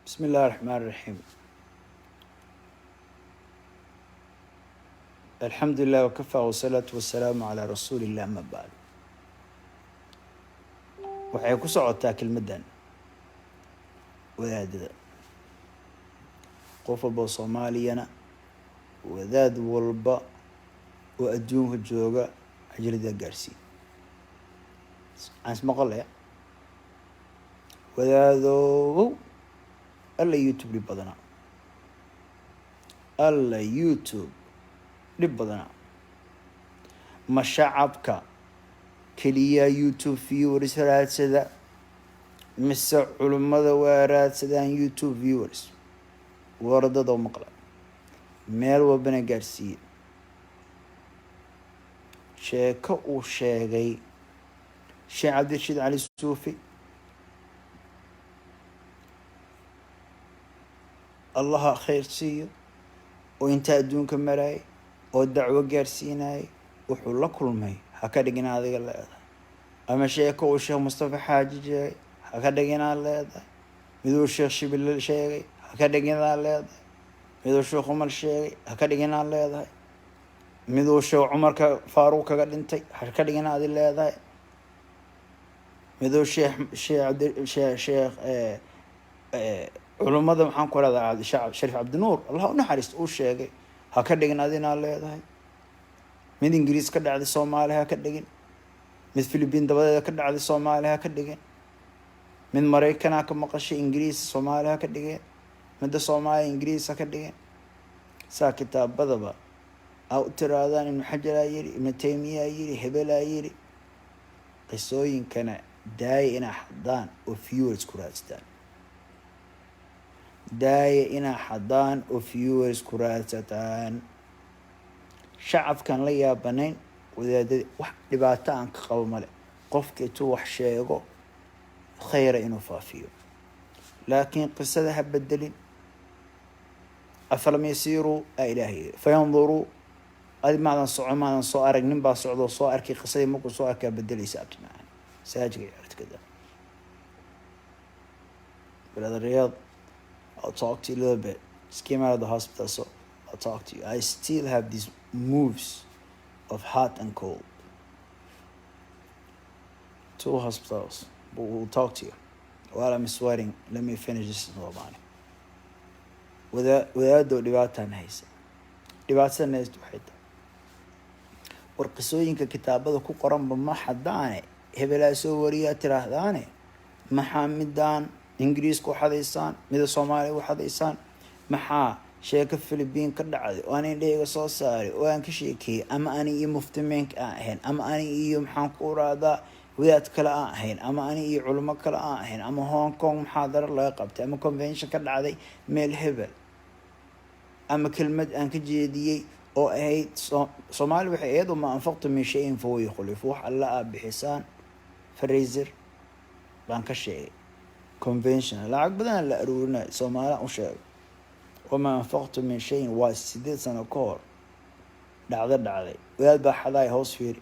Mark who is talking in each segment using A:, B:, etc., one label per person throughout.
A: بسم الله الرحمن الرحيم. الحمد لله وكفى والصلاة والسلام على رسول الله أما بعد. waxay ku socotaa kelmaddan wadaadada qof walba oo Soomaaliyana wadaad walba oo adduunka jooga ajrida gaarsiin aan ismaqalaya wadaado alla YouTube dhib badana alla YouTube dhib badana ma shacabka keliya YouTube viewers raadsada mise culimada waa raadsadaan YouTube viewers waradada oo maqla meel walbana gaarsiiye sheeko uu sheegay Sheekh Cabdirashiid Cali Suufi allaha khayr siiyo oo inta adduunka maray oo dacwo gaarsiinay wuxuu la kulmay ha ka dhigin adiga leedahay ama sheeko uu Sheekh Mustafa Xaaji sheegay ha ka dhigin leedahay miduu Sheekh Shibil sheegay ha ka dhigin leedahay miduu Sheekh Umar sheegay ha ka dhigin leedahay miduu Sheekh Umar ka Faaruq kaga dhintay ha ka dhigin adiga leedahay miduu Sheekh culimada waxaan ku raadacay Sharif Abdinuur Allah u naxariisto uu sheegay ha ka dhigin adina leedahay mid Ingiriis ka dhacday Soomaaliya ha ka dhigin mid Philippine dabadeeda ka dhacday Soomaaliya ha ka dhigin mid Mareykan ka maqashay Ingiriis Soomaaliya ha ka dhigin mid Soomaaliya Ingiriis ha ka dhigin saa kitaabadaba aw tiraadaan in Xajar ayiri in Taymiya ayiri Hebel ayiri qisooyinkana daay ina xadaan oo viewers ku raadstaan daaya ina xadaan oo viewers ku raadsataan shacabkan la yaabanayn wadaadada wax dhibaato aan ka qabo male qofka intuu wax sheego khayra inuu faafiyo laakiin qisada ha bedelin afalam yasiru ilaahi fayanzuru adi maadan soo arag nin baa socdo soo arkay qisadii markuu soo arkaa bedelaysa abtinaan saajiga aragtida brother Riyad, I'll talk to you a little bit. Just came out of the hospital, so I'll talk to you. I still have these moves of hot and cold. 2 hospitals, but we'll talk to you. While I'm sweating, let me finish this in Romani. Without the dhibaataan haysa. Dhibaatada haysta waxay tahay warqisooyinka kitaabada ku qoran ma xadaane hebelaa soo wariyaa tiraahdaane maxaamidan Ingiriis ku xadaysaan mid Soomaali ku xadaysaan maxaa sheeko Philippine ka dhacday oo aan indheega soo saaray oo aan ka sheekay ama aan iyo muftimeink ahayn ama aan iyo maxaan ku raada wadaad kale ahayn ama aan iyo culimo kale ahayn ama Hong Kong muxaadaro laga qabtay ama convention ka dhacday meel hebel ama kelmad aan ka jeediyay oo ahayd Soomaali waxay iyadu ma anfaqto min shay in fuu yukhlifu wax alla bixisaan Fraser baan ka sheegay convention lacag badan la aruurina Soomaaliya u sheegay wama anfaqtu min shay waa 8 sano ka hor dhacday wadaad baa xaday hoos fiiri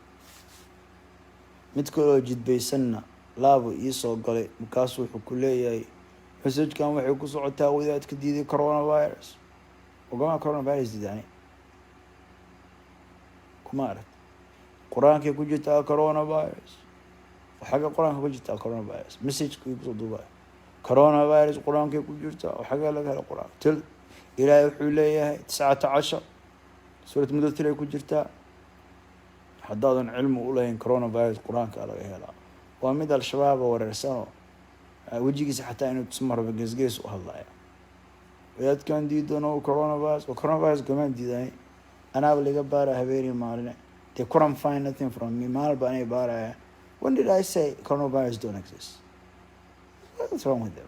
A: mid kale jidbaysanna laabo ii soo galay markaas wuxuu ku leeyahay message-kan waxay ku socotaa wadaadka diiday coronavirus وقام coronavirus diidani kuma arag quraanka ku jirta coronavirus waxa quraanka ku jirta coronavirus message ku soo duubay coronavirus quraanka ku jirta waxa laga helo quraan til ilaahay wuxuu leeyahay 19 suurad mudathir ku jirta hadaadan cilmi u lahayn coronavirus quraanka laga helo waa mid al-shabaab wareersano wajigiisa xataa inuu tusmaro geesgees u hadlaya wadaad kan diidano coronavirus gamaan diiday anaa laga baara habeeri maalin they couldn't find nothing from me maal baan ay baaraya when did I say coronavirus don't exist? What's wrong with them?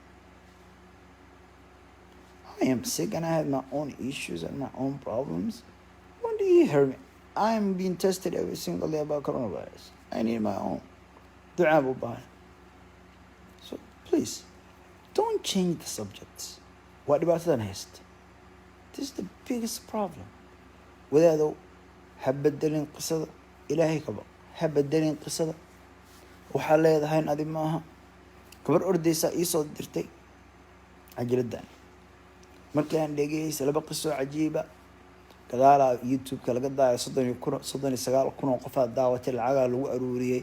A: I am sick and I have my own issues and my own problems. When do you hear me? I am being tested every single day about coronavirus. I need my own dua buban. So please don't change the subjects. What about the next? This is the biggest problem. wadaado habadalin qisada ilaahay kaba habadalin qisada waxa leedahay adi maaha gabar ordaysa ii soo dirtay cajiladan markii aan dhegeystay laba qiso cajiiba gadaala youtube-ka laga daaya 39,000 oo qof daawatay lacagaa lagu aruuriyey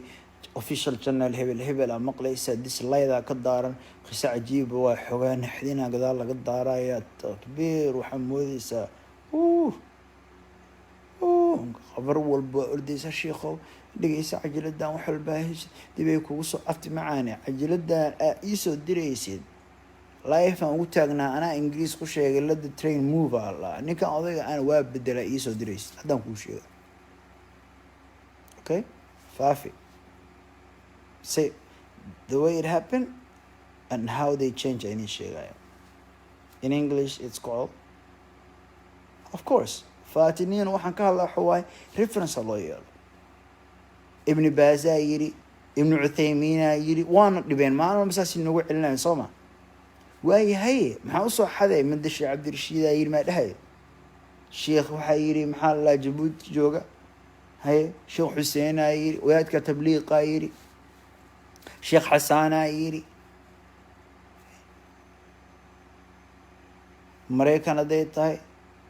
A: official channel hebel a maqlaysa dislayda ka daaran qiso cajiiba waa xogaa naxdina gadaal laga daaraya takbiir waxaa moodaysaa khabar walba ordaysa sheekhow dhegeysa cajiladan wax walba heshay dibay kugu soo afti macaane cajiladan iisoo diraysid life aan ugu taagnaa anaa ingiriis ku sheegay let the train move alla ninkan odayga aan waa bedela iisoo diraysid haddaan kuu sheega okay faafi say the way it happened and how they change any sheegaya in English it's called of course faatiniin waxaan ka hadlaa waxa waaye reference loo yeelo ibn Baazaa yiri ibn Uthaymiina yiri waana dhibeen maalmo masaasi nagu celinayaan Soomaa waayahay maxaa u soo xaday Madashi Cabdirashiid yiri ma dhahay sheekh waxa yiri maxaa la Jabuuti jooga hay sheekh Xuseen yiri wadaadka tabliiqa yiri sheekh Xasaan yiri Mareykan aday tahay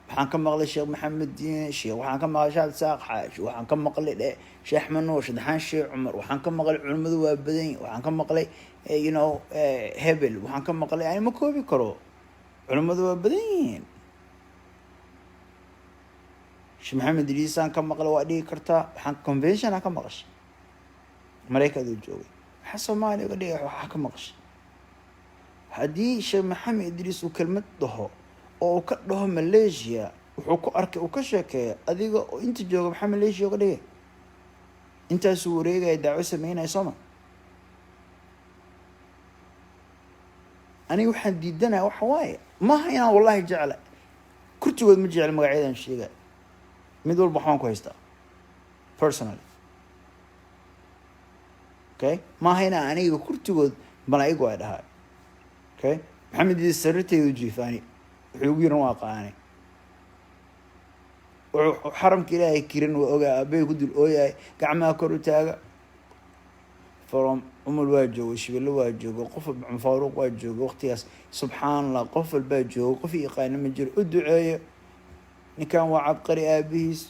A: waxaan ka maqlay sheekh Maxamed Diin sheekh waxaan ka maqlay Shaad Saaq Xaash waxaan ka maqlay sheekh Axmed Nuur Shadaxaan sheekh Cumar waxaan ka maqlay culimadu waa badan waxaan ka maqlay hebel waxaan ka maqlay ay ma koobi karo culimadu waa badan yihiin sheekh Maxamed Diin ka maqlay waa dhigi kartaa waxaan convention ka maqashay Mareykan uu joogay waxa Soomaaliya uga dhigay waxa ka maqashay haddii sheekh Maxamed Idriis uu kelmad dhaho oo ka dhaho Malaysia wuxuu ku arkay uu ka sheekeeyo adiga oo inta jooga maxaa Malaysia uga dhigay intaas uu wareegay daawo sameynay Soomaa aniga waxaan diidanaa waxa waaye ma hayna wallahi jecla kurtigood ma jecla magacyadan sheegay mid walba waxaan ku haystaa personally okay ma hayna aniga kurtigood malaa'igu ay dhahay okay maxamed idin sarriteedu jiifani wuxuu ugu yiran waa qaanay xaramka ilaahay kiran waa ogaa aabay ku dul ooyay gacmaha kor u taaga from umul waa joogo shibilo waa joogo qof Faaruq waa joogo waqtigaas subxaanallah qof walba joogo qof yaqaan ma jiro u duceeyo ninkan waa cabqari aabihiis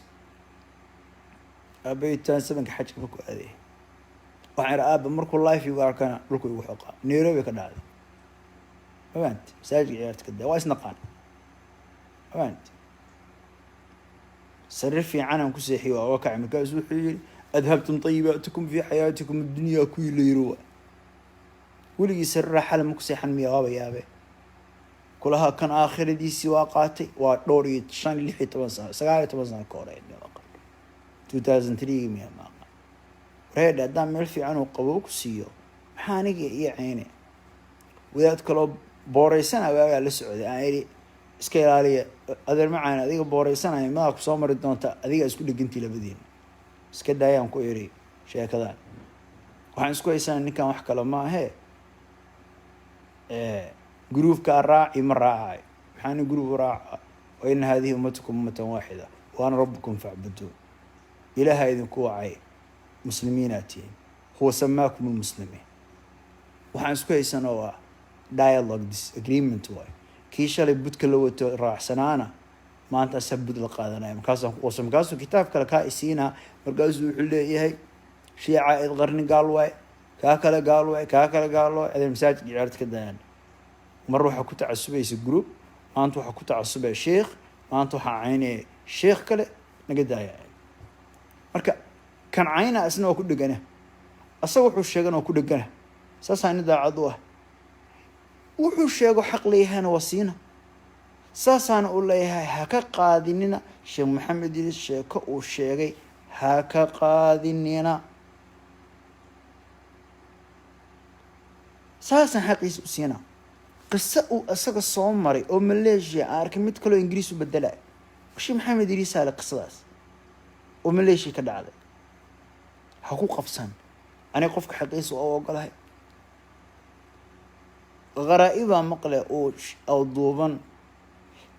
A: aabay taan sabanka xajka ku aaday waxaan aaba markuu live igu arkana dhulku igu xoqa Nairobi ka dhacday وانت ساجي عيارتك كده وايش نقان وانت صرفي عنهم كسيحي ووقع مكاس وحيل أذهبتم طيباتكم في حياتكم الدنيا كل يروى ولي يسر حال مكسيحا ميغابا يابي كلها كان آخر دي سواقاتي ودوري تشان اللي حي تبصان سقالي تبصان كوري 2003 مياه ماقا ريد أدام ملفي عنه قبوك سيو محانيقي إيه عيني وذات كلو booreysan waaga la socday aan iri iska ilaaliya adeer macaan adiga booreysanay ma ku soo mari doonta adiga isku dhigantii labadiin iska daayaan ku iri sheekadan waxaan isku haysan ninkan wax kale ma ahe groupka raaci ma raacay waxaan group raaca oo in hadii ummatukum ummatan waahida wa ana rabbukum fa'budu ilaaha idinku wacay muslimiinatiin huwa samaakum almuslimin waxaan isku haysan oo dialogue disagreement way kii shalay budka la wato raacsanaana maanta sabud la qaadanay markaasuu kitaab kale ka isiina markaasuu wuxuu leeyahay shiica id qarni gaal way ka kale gaal way adeer masaajid ciyaarta ka dayaan mar waxa ku tacasubaysa group maanta waxa ku tacasubay sheekh maanta waxa caynay sheekh kale naga daayay marka kan cayna asna ku dhigana asagu wuxuu sheegan oo ku dhigana saasaan daacad u ah wuxuu sheego xaq leeyahay wasiina saasaan u leeyahay ha ka qaadinina sheekh Maxamed Idriis sheeko uu sheegay ha ka qaadinina saasaan xaqiis u siina qissa uu asaga soo maray oo Malaysia arkay mid kale oo Ingiriis u bedelay sheekh Maxamed Idriis ala qissadaas oo Malaysia ka dhacday ha ku qabsan ani qofka xaqiis oo ogolahay غرائبة مقلة أو دوبان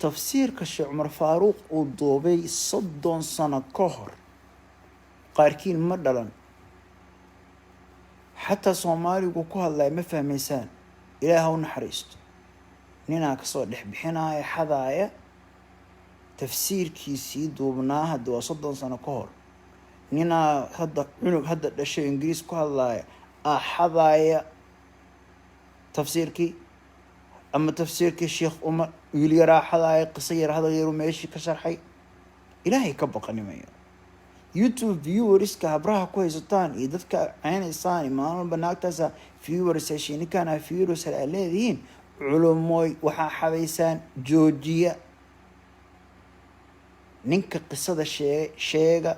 A: تفسير كشيخ عمر فاروق أو دوبي صدون سنة كهر قاركين مدلن حتى صومالي وكوها الله ما فهم إنسان إلهه نحرست ninaa kasoo dhex bixinaya xadaaya tafsiirkiisii duubnaa hadda waa 30 sano ka hor ninaa hadda cunug hadda dhashay ingiriis ku hadlaaya xadaaya tafsiirkii ama tafsiirkii sheekh umar wiil yaraa xadaaya qiso yar hadal yaru meeshii ka sharxay ilaahay ka baqanimayo YouTube viewerska habraha ku haysataan iyo dadka caynaysaan maalin walba naagtaasa viewers heshiinikana viewers ay leedihiin culumoy waxaa xadaysaan joojiya ninka qisada sheega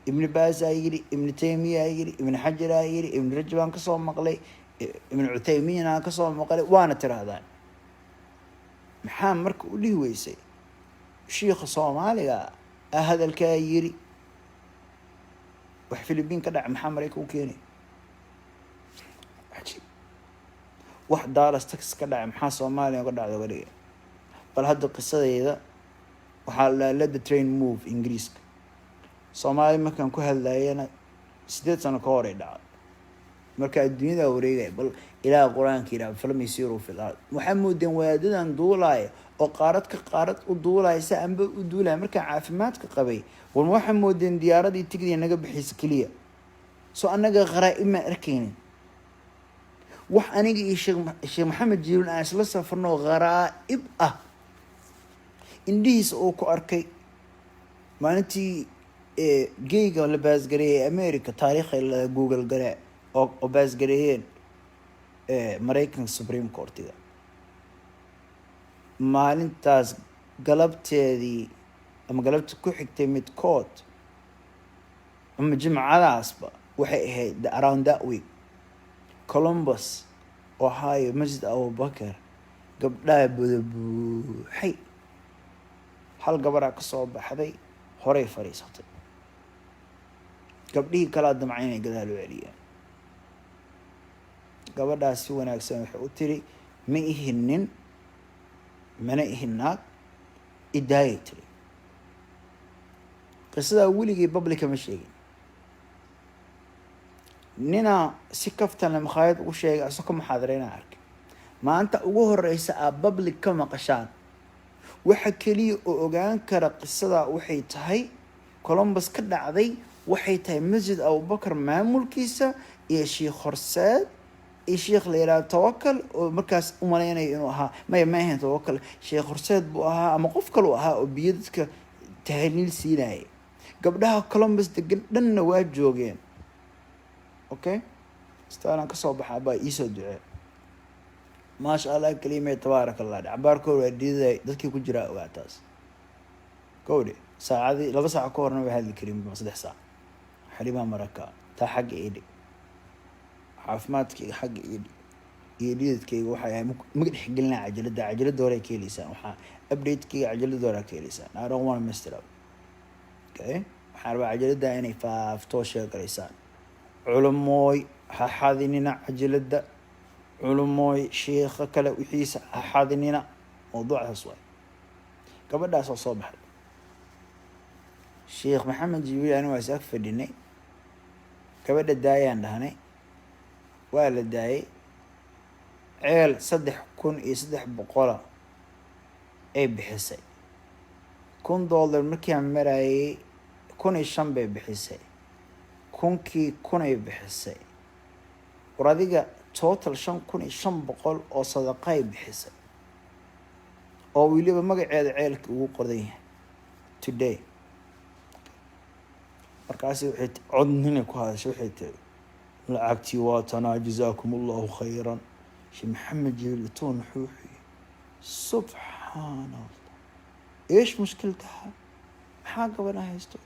A: ibn baaz ayiri ibn taymiya ayiri ibn xajar ayiri ibn rajab ka soo maqlay ibn utaymiin ka soo maqlay waana tirahdaan maxaa marka u dhihi weysay sheekha Soomaaliga hadalka yiri wax Filibiin ka dhac maxaa Mareykanka u keenay wax Dallas Texas ka dhac maxaa Soomaaliya ka dhacdo wariga bal hadda qisadeeda waxaa la let the train move Ingiriiska Soomaali markaan ku hadlayna 8 sano ka hor ay dhacday marka adduunyada wareegay bal ilaa quraanka ilaa film yasiru fil ard waxa moodeen waadadan duulay oo qaarad u duulaysa amba u duulay marka caafimaadka qabay waxa moodeen diyaaradii tigidii naga bixis kaliya soo anaga qaraa'ib ma arkaynin wax aniga iyo sheekh maxamed jiilun aan isla safarno qaraa'ib indiis oo ku arkay maalintii geeyga la baasgareeyay America taariikhay la Google garay oo baasgareeyeen Mareykan Supreme Courtiga maalintaas galabteedii ama galabta ku xigtay midkood ama jimcadaasba waxay ahayd around that week Columbus Ohio Masjid Abu Bakr gabdhaha buuxay hal gabar ka soo baxday horay fariisatay gabdhihii kala damcaynay gadaal u celiyeen gabadhaas si wanaagsan waxay u tiri ma ihinin mana ihinaag idaayatay qisada weligii public ma sheegin nina si kaftan la makhaayad ugu sheegay asoo muxaadareyna arkay maanta ugu horeysa public ka maqashaan waxa kaliya oo ogaan kara qisada waxay tahay Columbus ka dhacday waxay tahay Masjid Abu Bakr maamulkiisa iyo Sheekh Horseed iyo Sheekh Leela Tawakkal oo markaas u maleynay inuu ahaa ma ahayn Tawakkal Sheekh Horseed buu ahaa ama qof kale ahaa oo biyadka tahliil siinay gabdhaha Columbus degan dhanna waa joogeen okay istaan ka soo baxay baa ii soo ducay ما شاء الله كلمة تبارك الله عبارك ودي ذكي كجرا وقتاس كودي ساعة دي لو بس عكورنا بهذه الكلمة مصدح ساعة حليمة مركا تا حق إيدي عافماتك حق إيدي يديد كي وحياة ممكن حق لنا عجلة دورة كي لسان وحا أبريد كي عجلة دورة كي لسان I don't want to mess it up okay حارب عجلة دا يعني فافتوشة كريسان علموي حاذيننا عجلة دا علموي شيخ كلا وحيس حاذيننا موضوع هسوي قبل ده صباح الشيخ محمد جبريل أنا واسف في الدنيا قبل الدايان دهني ولا الداي عيل صدح كون يصدح بقولة أي بحسي كون دولار مركي مراي كون الشنبه بحسي كون كي كون أي بحسي وراديقة توتال شن كون الشن بقول أو صدقاي بحسي أو يلي بمجا عيلك وقرديه today markaasi waxay codnina ku hadashay waxay tahay lacagtii waa tanaa jazaakumullahu khayran shi maxamed jiiltoon xuuxi subhanallah ايش مشكلتها maxaa gabadha haysto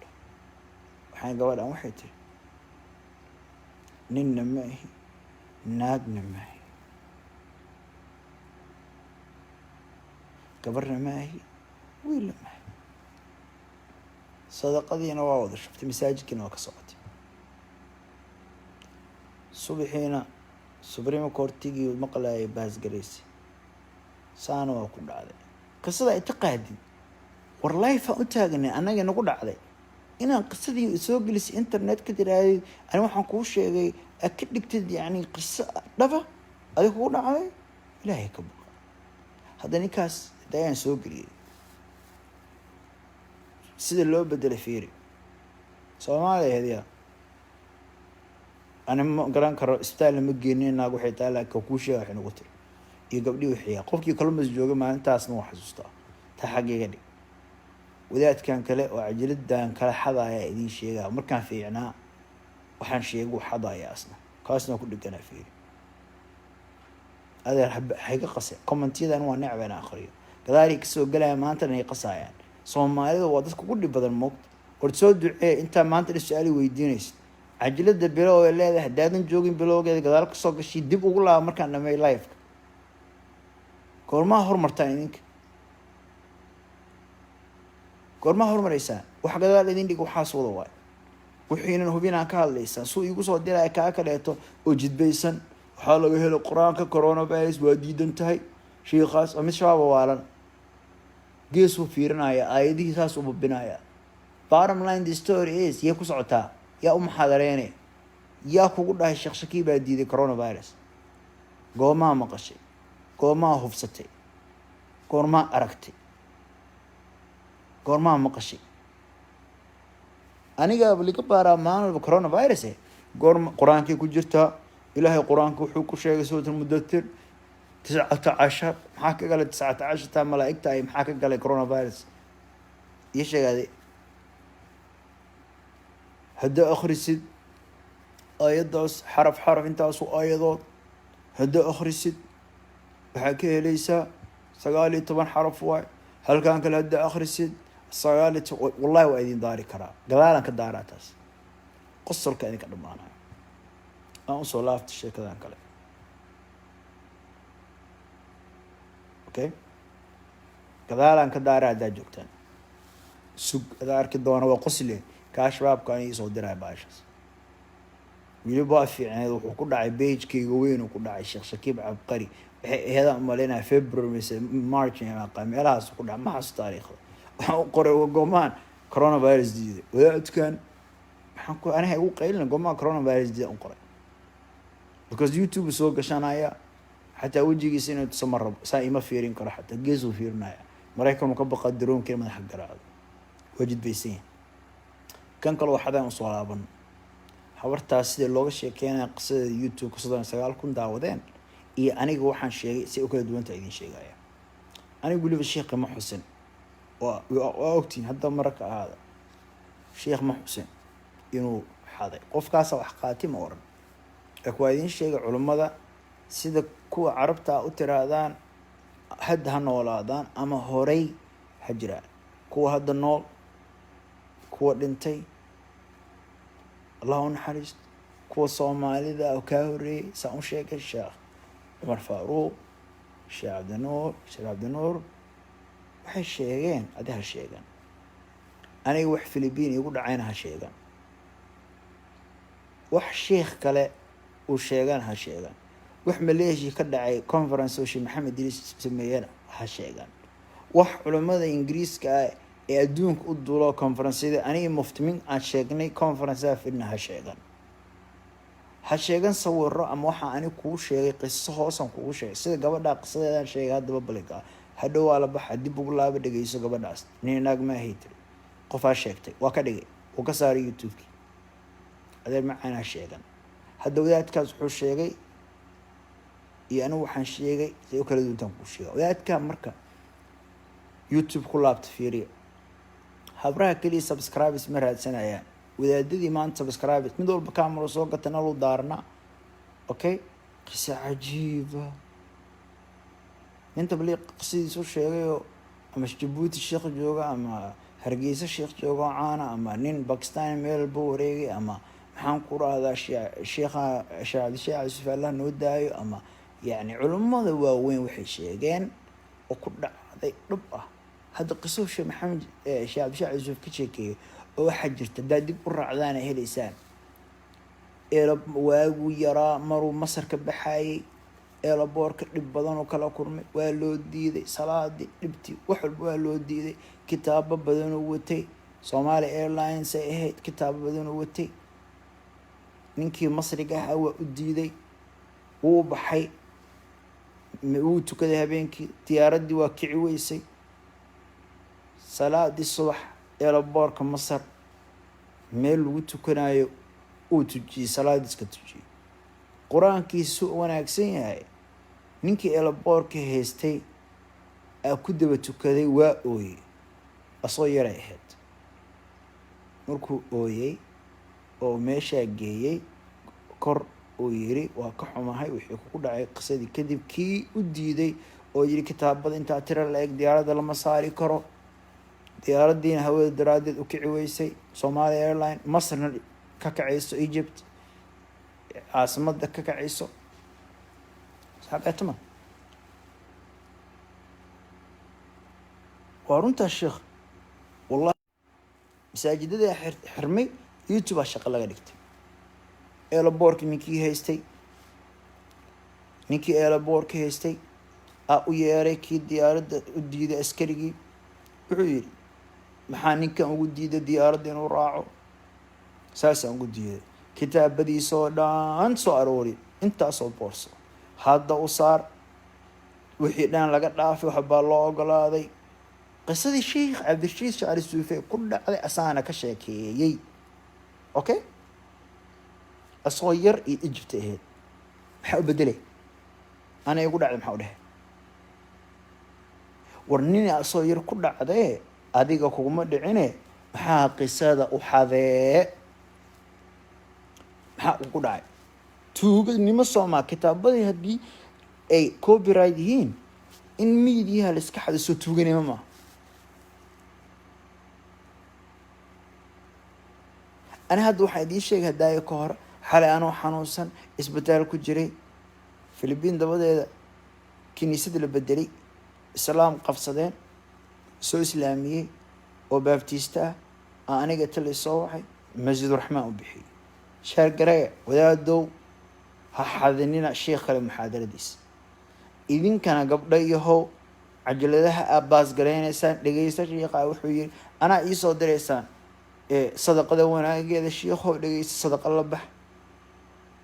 A: waxay gabadhan waxay tahay ninna ma ahi naagna ma ahi gabarna ma ahi wiilna ma ahi صدقتي أنا واضح شفت مساجد كنا وكسرت صبحينا سوبريم كورتيجي ومقلة باز جريسي سانو وكل عليه قصة اعتقادي والله فأنتاجني أنا جا نقول عليه أنا قصتي سوق لس إنترنت كتير هاي أنا ما حنقول شيء أكيد كتير يعني قصة دفع أقول عليه لا هيك hadda ninkaas dayaan soo geliyay sida loo bedelay fiiri Soomaaliya hadiya أنا ما قران كرو استاهل مجنين ناقو حتى لا كوكوشة وحنا قتل يقبلي وحيا قفكي كل مزجوج ما أنت أصلا وحسسته تحقق لي وذات كان كلا وعجلد دان كلا حضا يا إدين شيء مر كان في عناء وحن شيء وحضا يا أصلا كاسنا كل جنا فيه هذا حقيقة قصة كومنتي ذا نوع نعبة آخرين كذلك سو قلها ما أنت نهي قصة يعني صوم هذا وضعك كل بدل موت ورتسود أنت ما أنت السؤال ويدينيس عجلد بلو اللي هدادن جوجين بلو كذا كذلك صوق الشيء دب وقول له مركان لما لايف كورما هور مرتينك كورما هور مريسان وحق ذا الذين ديك وحاس وضواي وحين إنه بينا كهالليسان سو يقول صوت ديلا كأكلته وجد بيسن وحاله يهل القرآن ككورونا فيروس وديد انتهي شيء خاص ومش شباب والا جيسو فيرنا يا أيدي ساس وببنايا bottom line the story is يكو صعتها يا حاضريني يا كوكو ده الشخص كي بدي ذي كورونا فيروس قوما مقشي قوما هفستي قوما أركتي قوما مقشي أنا قبل كبارة ما الكورونا فيروس قوم قرآن كي كجرتها إلهي قرآن كي حكوا شيء سورة المدثر 19 محاكي قال 19 تا ملائكة محاكي قال كورونا فيروس يش هذه هدا آخر سد آيات داس حرف انت أسو آيات هدا آخر سد بحكي ليس سقالي طبعا حرف واحد هل كان كل هدا آخر سد سقالي والله وأيدين داري كرا قلالا كداراتس قصر كأني كدمانا أنا صلافت الشيء كذا كله أوكي قلالا كدارات دا جوكتان سوق دار كدوانا وقصلي كاشباب كان يصدرها باشس ويبقى في يعني وكل عي بيج كي وين وكل عي شيخ شكيب عبقري هذا مالنا فبراير مثل مارس يعني قام يلاس وكل ما حس تاريخه وقرأ وقمان كورونا فيروس جديد وذات كان أنا هيقول قيلنا قمان كورونا فيروس جديد أنقرأ because يوتيوب سوق عشان هيا حتى وجهي سنة تسمر ساي ما فيرين كره حتى جزء فيرنا مريكم مكبر قدرون كلمة حق هذا وجد بيسين كان كل واحد من صلابا حورتها سيد اللغة شيء كان قصة يوتيوب قصة سجال كون داودين أنا جوحن شيء سيأكل دوان تعيدين شيء جاية أنا أقول الشيخ محسن وأوقتين هذا مرة هذا الشيخ محسن إنه هذا قف كاسة وحقاتي مورن أكوادين شيء علماء ذا سيد كوا عربتها أتر هذان حد هالنولادان أما هوري حجران كوا هذا النول كوا دنتي الله نحرست كوا صومالي ذا وكاوري سأم شيك الشيخ عمر فاروق الشيخ عبد النور وحي الشيخين هذا هالشيخين أنا يوح فلبيني يقول عينها هالشيخين وح شيخ كلا والشيخين هالشيخين وح مليشي كدعي كونفرنس وشي محمد ديريس سمينا هالشيخين وح علماء إنجليز كاي أدونك أدولا كونفرنسية أنا مفتمين أشيغني كونفرنسية فينا هالشيغان صور أم وحى أنا كل شيء قصة خاصة كل شيء سيد قبل دا قصة هذا شيء هذا ببلغة هدو على بحد بقول لا بدي يسوق قبل داست نيناق ما هيتري قفا شيكتي وكدي وكسر يوتيوب هذا معنا هالشيغان هدو ذات كاز حوش شيء يعني وحن شيء سيوكل دون تنقول شيء وذات كان مركب يوتيوب كلها بتفيري هبرها كلي سبسكرايب اسمها هاد سنة يعني وإذا ددي ما أنت سبسكرايب من دول بكاميرا صوت تنالو دارنا أوكي قصة عجيبة أنت بلي قصيدة سو شيء أما جيبوتي الشيخ جوجا أما هرقيس الشيخ جوجا عانا أما نين باكستاني ميل بوريجي أما محام كورا هذا الشيخ عزيز الله نودايو أما يعني علماء ذا وين وحي شيئين وكل هذا ربع هذا قصة شيء محمد شعب عزيز كشكي واحد جرت دادي قرع عذانا هي لسان إلى واجو يرى مرو مصر كبحاي إلى بورك بدن وكلا كرمي والو ديدي صلاة دي نبتي وحب والو ديدي كتاب بدن وتي صومالي إيرلاينز هي كتاب بدن وتي نينكي مصري جاه هو ديدي وبحي wuu tukaday habeenkii diyaaraddii waa kici weysay salaadii subax eelaboorka masar meel lagu tukanayo uu tujiyey salaadiiska tujiyey qur-aankiisu wanaagsan yahay ninkii eelaboorka haystay aa ku daba tukaday waa ooyey asoo yaray ahayd markuu ooyey oo meeshaa geeyey kor uu yiri waa ka xumahay wixii ku dhacay qisadii kadib kii u diiday oo yiri kitaabada intaa tira la eg diyaaradda lama saari karo diyaaraddiina hawada daraadeed u kici weysay Somali Airline Masarna ka kacayso Egypt caasimadda ka kacayso saxaabtama warunta sheekh wallahi masaajidada xirmay YouTube shaqo laga dhigtay eelaboorka ninkii eelaboorka haystay u yeeray kii diyaaradda u diiday askarigii wuxuu yiri maxaa ninkan ugu diiday diyaaradda inuu raaco saasaan ugu diiday kitaabadiisa oo dhan soo aroori intaasoo boorso hadda u saar wixii dhan laga dhaafay waxbaa loo ogolaaday qisadii sheekh cabdirashiid shacari suufe ku dhacday asaana ka sheekeeyey okay asoo yar iyo Egypt ahayd maxaa u bedelay ana igu dhacday maxaa u dhahay warnini asoo yar ku dhacday adiga kuma dhicine maxaa qisada u xadee maxaa ugu dhacay tuugadnimo Soomaa kitaabadii haddii ay copyright yihiin in media la iska xadiso tuuganimo ma ana hadda waxaan idiin sheegay hadaayo ka hor xalay anoo xanuunsan isbitaal ku jiray Philippines dabadeeda kiniisada la bedelay islaam qabsadeen soo islaamiyey oo baabtiista aniga tali soo waxay masjidul raxmaan u bixiyay shaar garay wadaadow ha xadinina sheekh kale muxaadaradiis idinkana gabdho yahow cajaladaha aabbaas garaynaysan dhageysta sheekha wuxuu yiri ana ii soo direysaan sadaqada wanaageeda sheekho dhageysta sadaqa la bax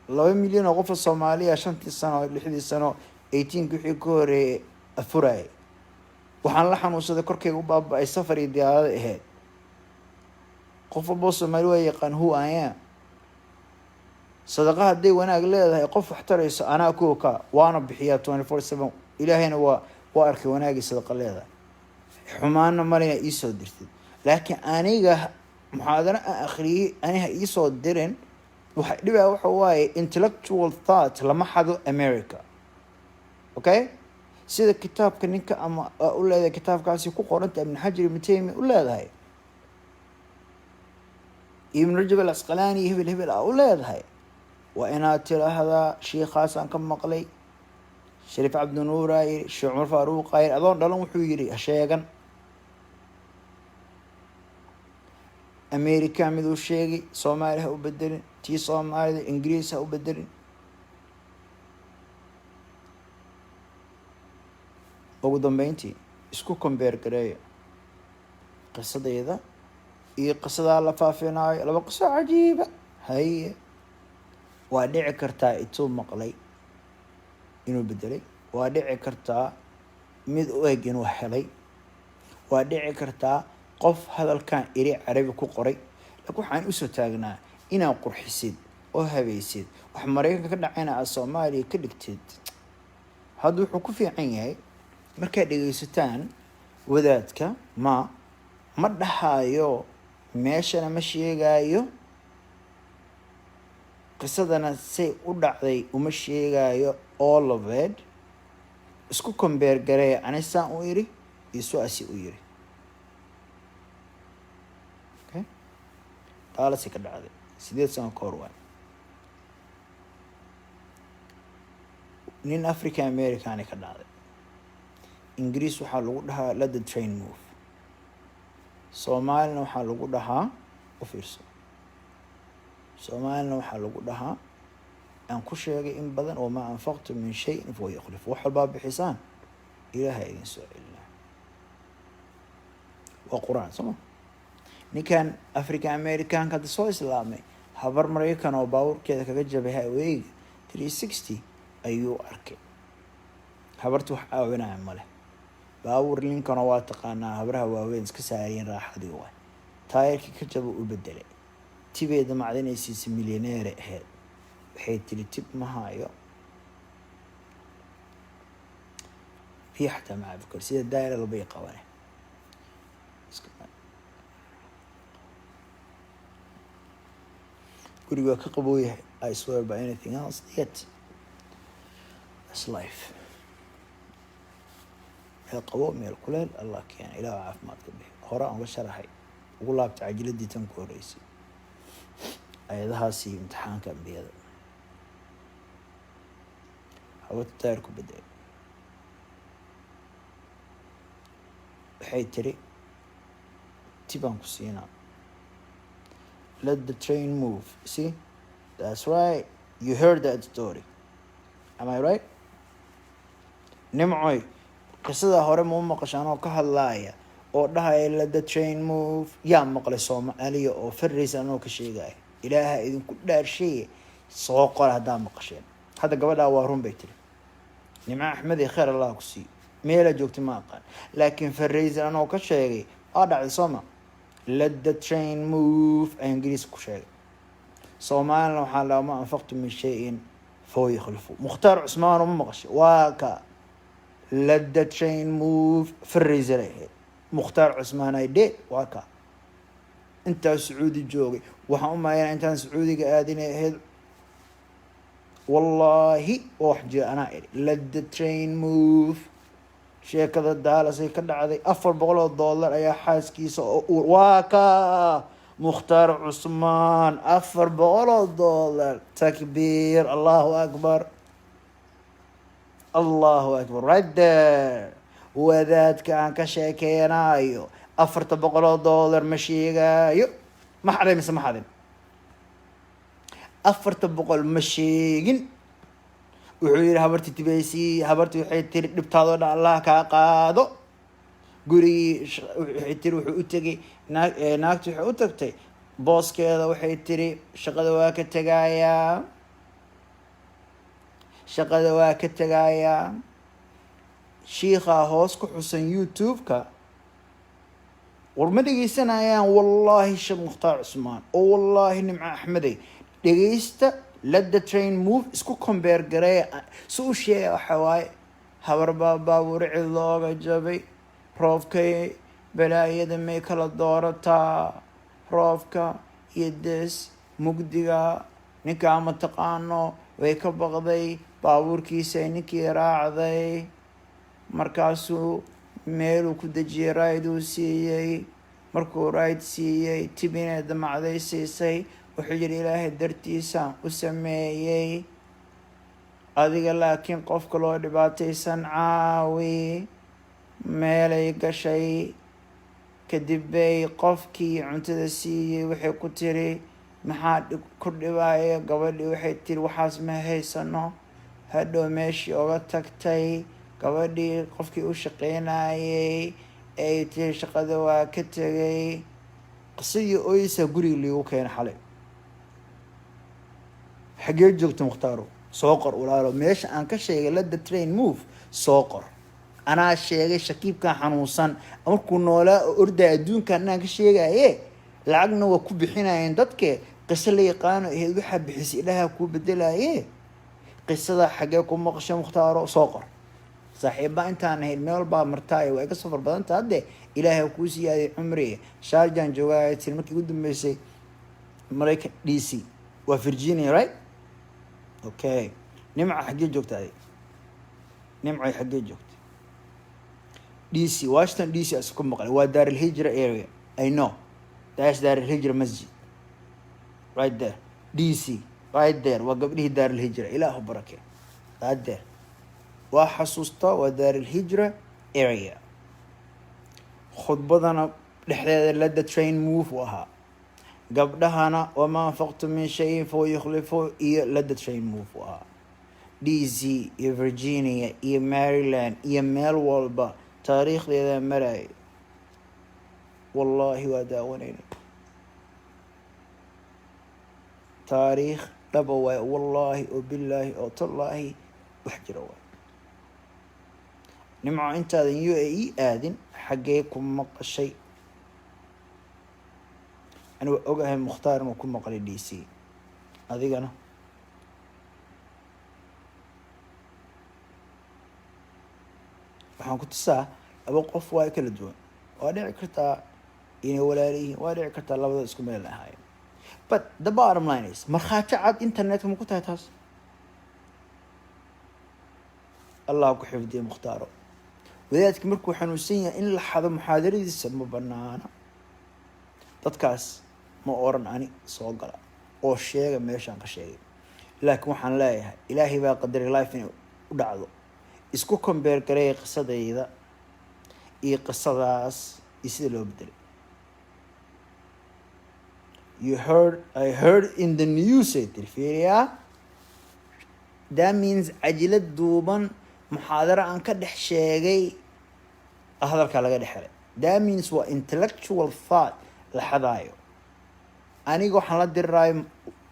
A: 2 milyan oo qof Soomaaliya 5 sano 6 sano 18 wixii ka hore afuray waxaan la xanuunsaday korkeyga u baabay safar iyo diyaarad ahayd qof walba Soomaali way yaqaan who I am sadaqa haday wanaag leedahay qof wax tarayso ana kooka waana bixiyaa 24/7 ilaahayna waa arkay wanaagii sadaqa leedahay xumaana marina ii soo dirtay laakiin aniga muxaadara akhriyay aniga ii soo dirin waxa dhibaa waxa waaye intellectual thought lama xado America okay sida kitaabka ninka ama u leeyahay kitaabkaasi ku qoranta Ibn Hajar ibn Taymi u leeyahay Ibn Rajab al-Asqalani hebel u leeyahay waa inaad tiraahdaa sheekhaas aan ka maqlay Sharif Abdul Nuur ay Sheekh Umar Faaruq ay adoon dhalan wuxuu yiri sheegan America mid uu sheegay Soomaaliya u bedelin tii Soomaalida Ingiriis u bedelin ugu dambeyntii isku compare gareeyo qisadeeda iyo qisada la faafinayo laba qiso cajiiba hay waa dhici kartaa intuu maqlay inuu bedelay waa dhici kartaa mid u eg inuu helay waa dhici kartaa qof hadalkan iri carabi ku qoray laakiin waxaan u soo taagnaa inaan qurxisid oo habaysid wax Mareykanka ka dhacayna Soomaaliya ka dhigtid hadda wuxuu ku fiican yahay marka dhageysataan wadaadka ma dhahayo meeshana ma sheegayo qisadana say u dhacday uma sheegayo all of it isku compare gareey anisa u iri isu asi u yiri okay taalasi ka dhacday 8 sano ka hor waa nin African American ka dhacday Ingiriis waxaa lagu dhahaa let the train move Soomaalina waxaa lagu dhahaa u fiirso Soomaalina waxaa lagu dhahaa aan ku sheegay in badan oo ma anfaqtu min shay'in fa yakhlif wax walba bixisaan ilaahay idin soo celina waa quraan sama ninkan African American ka soo islaamay habar Mareykan oo baawurkeeda kaga jabay highway 360 ayuu arkay habarti wax caawinaya male. baabuur ninkana waa taqaanaa habraha waaweyn iska saariyeen raaxadii waay. taayirkii ka jaba u bedelay. tibeeda macdanaysiisa milyaneere ahayd. waxay tiri tib ma hayo. biyo xataa ma cabi karo sida daayira labay qabane. guriga ka qaboo yahay. I swear by anything else yet. That's life. meel qabo meel kuleel allah keena ilaah caafimaadka bixi. hore aan uga sharaxay ugu laabta cajiladii tan ku horeysay ayadahaasi imtixaanka ambiyada. hawada taayir ku bedelay. waxay tiri tibaan ku siinaa. let the train move. See, that's right, you heard that story, am I right? nimcoy qisada hore ma u maqashaan oo ka hadlaaya oo dhahaya let the train move. yaa maqlay Soomaaliya oo farriisa anoo ka sheegaya. ilaaha idinku dhaarshay soo qor haddaa maqasheen. hadda gabadha waa run bay tiri. nimco axmed khair allah ku sii meela joogtay ma aqaan laakiin farriisa anoo ka sheegay dhacday Soomaa. let the train move ingiriis ku sheegay. Soomaalina waxaa la ma anfaqtu min shay'in foo yakhlifu. mukhtaar cusmaan uma maqashay waa ka let the train move farriisa leeyahay. mukhtaar cusmaan ay dhe waa ka intaa sacuudi joogay. waxaan u maayaa intaan sacuudiga aadinay ahayd wallahi wax jira anaa iri let the train move. sheekada daalasay ka dhacday $400 ayaa xaaskiisa oo waa ka mukhtaar cusmaan $400. takbiir allahu akbar allahu akbar right there. wadaadka aan ka sheekeynayo $400 ma sheegayo. ma xaday mise ma xadin. 400 ma sheegin. wuxuu yiri habarti tibaysi habarti waxay tiri dhibtaado dhan Allah ka qaado. gurigi waxay tiri wuxuu u tagay naagti waxay u tagtay booskeeda waxay tiri shaqada waa ka tagayaa. shaqada waa ka tagayaa. shiikha hoos ku xusan YouTube-ka war ma dhegeysanayaan wallahi sheekh mukhtaar cusmaan oo wallahi nimco axmeday dhegeysta. let the train move isku compare garee soo sheegay waxa waaye habar baabuur cid looga jabay. roofkay balaayada may kala doorataa. roofka iyo des mugdiga ninka ama taqaano way ka baqday baabuurkiisa ninkii raacday. markaasuu meeluu ku dejiyay rayduu siiyey. markuu rayd siiyey tibina damacday siisay. wuxuu yidhi ilaahay dartiisaan u sameeyey adiga laakiin qofka loo dhibaataysan caawi. meelay gashay kadib bay qofkii cuntada siiyey waxay ku tiri maxaa ku dhibaayo. gabadhii waxay tiri waxaas ma haysano. hadhow meeshii oga tagtay. gabadhii qofkii u shaqeynayay ay tiri shaqada waa ka tegay. qisadii oysa guriga liigu keenay xalay. xagee joogta mukhtaaro soo qor walaalo meesha aan ka sheegay let the train move soo qor. anaa sheegay shakiibkan xanuunsan markuu noolaa oo orday adduunkan inaan ka sheegaye lacagna waa ku bixinayeen dadke. qiso la yaqaano ahayd waxaa bixisay ilaaha kuu bedelaye. qisada xagee ku maqashay mukhtaaro soo qor. saaxiiba intaan ahayd meel baa martaayo waa iga safar badanta hadde ilaahay kuu siiyaaday cumri. sharjan joogaaya tir markii ugu dambeysay Maraykan DC waa Virginia right. okay nimca xagee joogtay. nimca xagee joogtay. DC Washington DC asku maqlay waa Dar al-Hijra area. I know that's Dar al-Hijra masjid right there. DC right there waa gabdhihii Dar al-Hijra ilaahu barakee right there. waa xasuusta waa Dar al-Hijra area. khudbadana dhexdeeda let the train move waha. gabdhahana wama anfaqtu min shay'in foo yukhlifu iyo let the train move waha. DC iyo Virginia iyo Maryland iyo meel walba taariikhdeeda maray. wallahi waa daawanayna taariikh dhaba waay wallahi oo billahi oo tallahi wax jira waay. nimco intaadan UAE aadin xaggee ku maqashay? ani waa ogahay mukhtaar inuu ku maqlay DC, adigana waxaan ku tusaa laba qof waa kala duwan. waa dhici kartaa inay walaalayihiin, waa dhici kartaa labada isku meel ahaayeen, but the bottom line is markhaati cad internetka ma ku tahay taas? allah ku xifdiye mukhtaaro. wadaadki markuu xanuunsan yahay in la xado muxaadaradiisa ma banaana. dadkaas ma oran ani soo gala oo sheega meeshaan ka sheegay, laakiin waxaan leeyahay ilaahay baa qadaray life inay u dhacdo. isku kombeer gareey qisadayda iyo qisadaas iyo sida loo bedelay. I heard in the news ay tiri fiiriyaa, that means cajilad duuban muxaadaro aan ka dhex sheegay hadalkaa laga dhex helay. that means waa intellectual thought la xadaayo. aniga waxaan la dirirayo,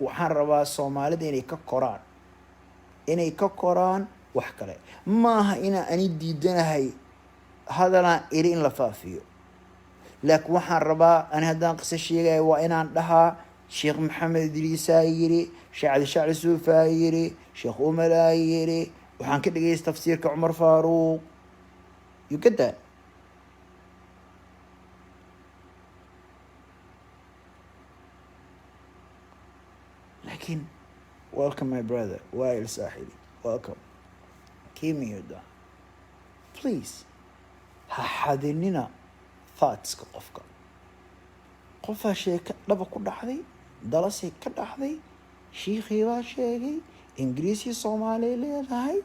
A: waxaan rabaa soomaalida inay ka koraan wax kale maaha inaan ani diidanahay hadalaan iri in la faafiyo. laakiin waxaan rabaa ani haddaan qiso sheegaya waa inaan dhahaa sheekh maxamed idriisaa yiri, sheekh cali shacli suufaa yiri, sheekh umalaa yiri, waxaan ka dhegeysta tafsiirka cumar faaruuq. you get that? laakiin welcome my brother wail saaxibi, welcome. keep me your down please. ha xadinina thoughtska qofka. qofaa sheeka dhaba ku dhaxday, dalasay ka dhaxday, shiikhii baa sheegay, ingiriisii soomaaliya leedahay.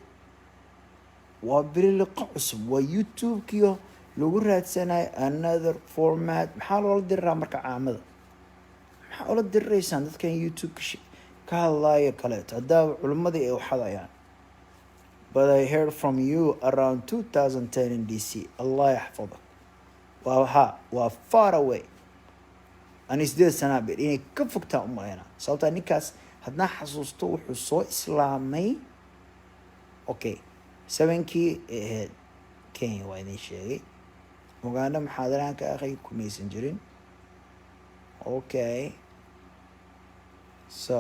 A: waa biriliqa cusub, waa youtube-kiyo lagu raadsanayo another format. maxaa loola diriraa marka caamada? maxaa ola diriraysaan dadkan youtube ka hadlaayo kaleeto haddaaba culimmadii ay waxadayaan? but I heard from you around 2010 in DC. allah yaxfadak. waa far away. ani 8 sana bir inay ka fogtaan u malaynaa, sababtaa ninkaas haddaan xasuusto wuxuu soo islaamay okay 7kii ahayd Kenya. waa idin sheegay Uganda muxaadaraan ka akhay kumaysan jirin. okay so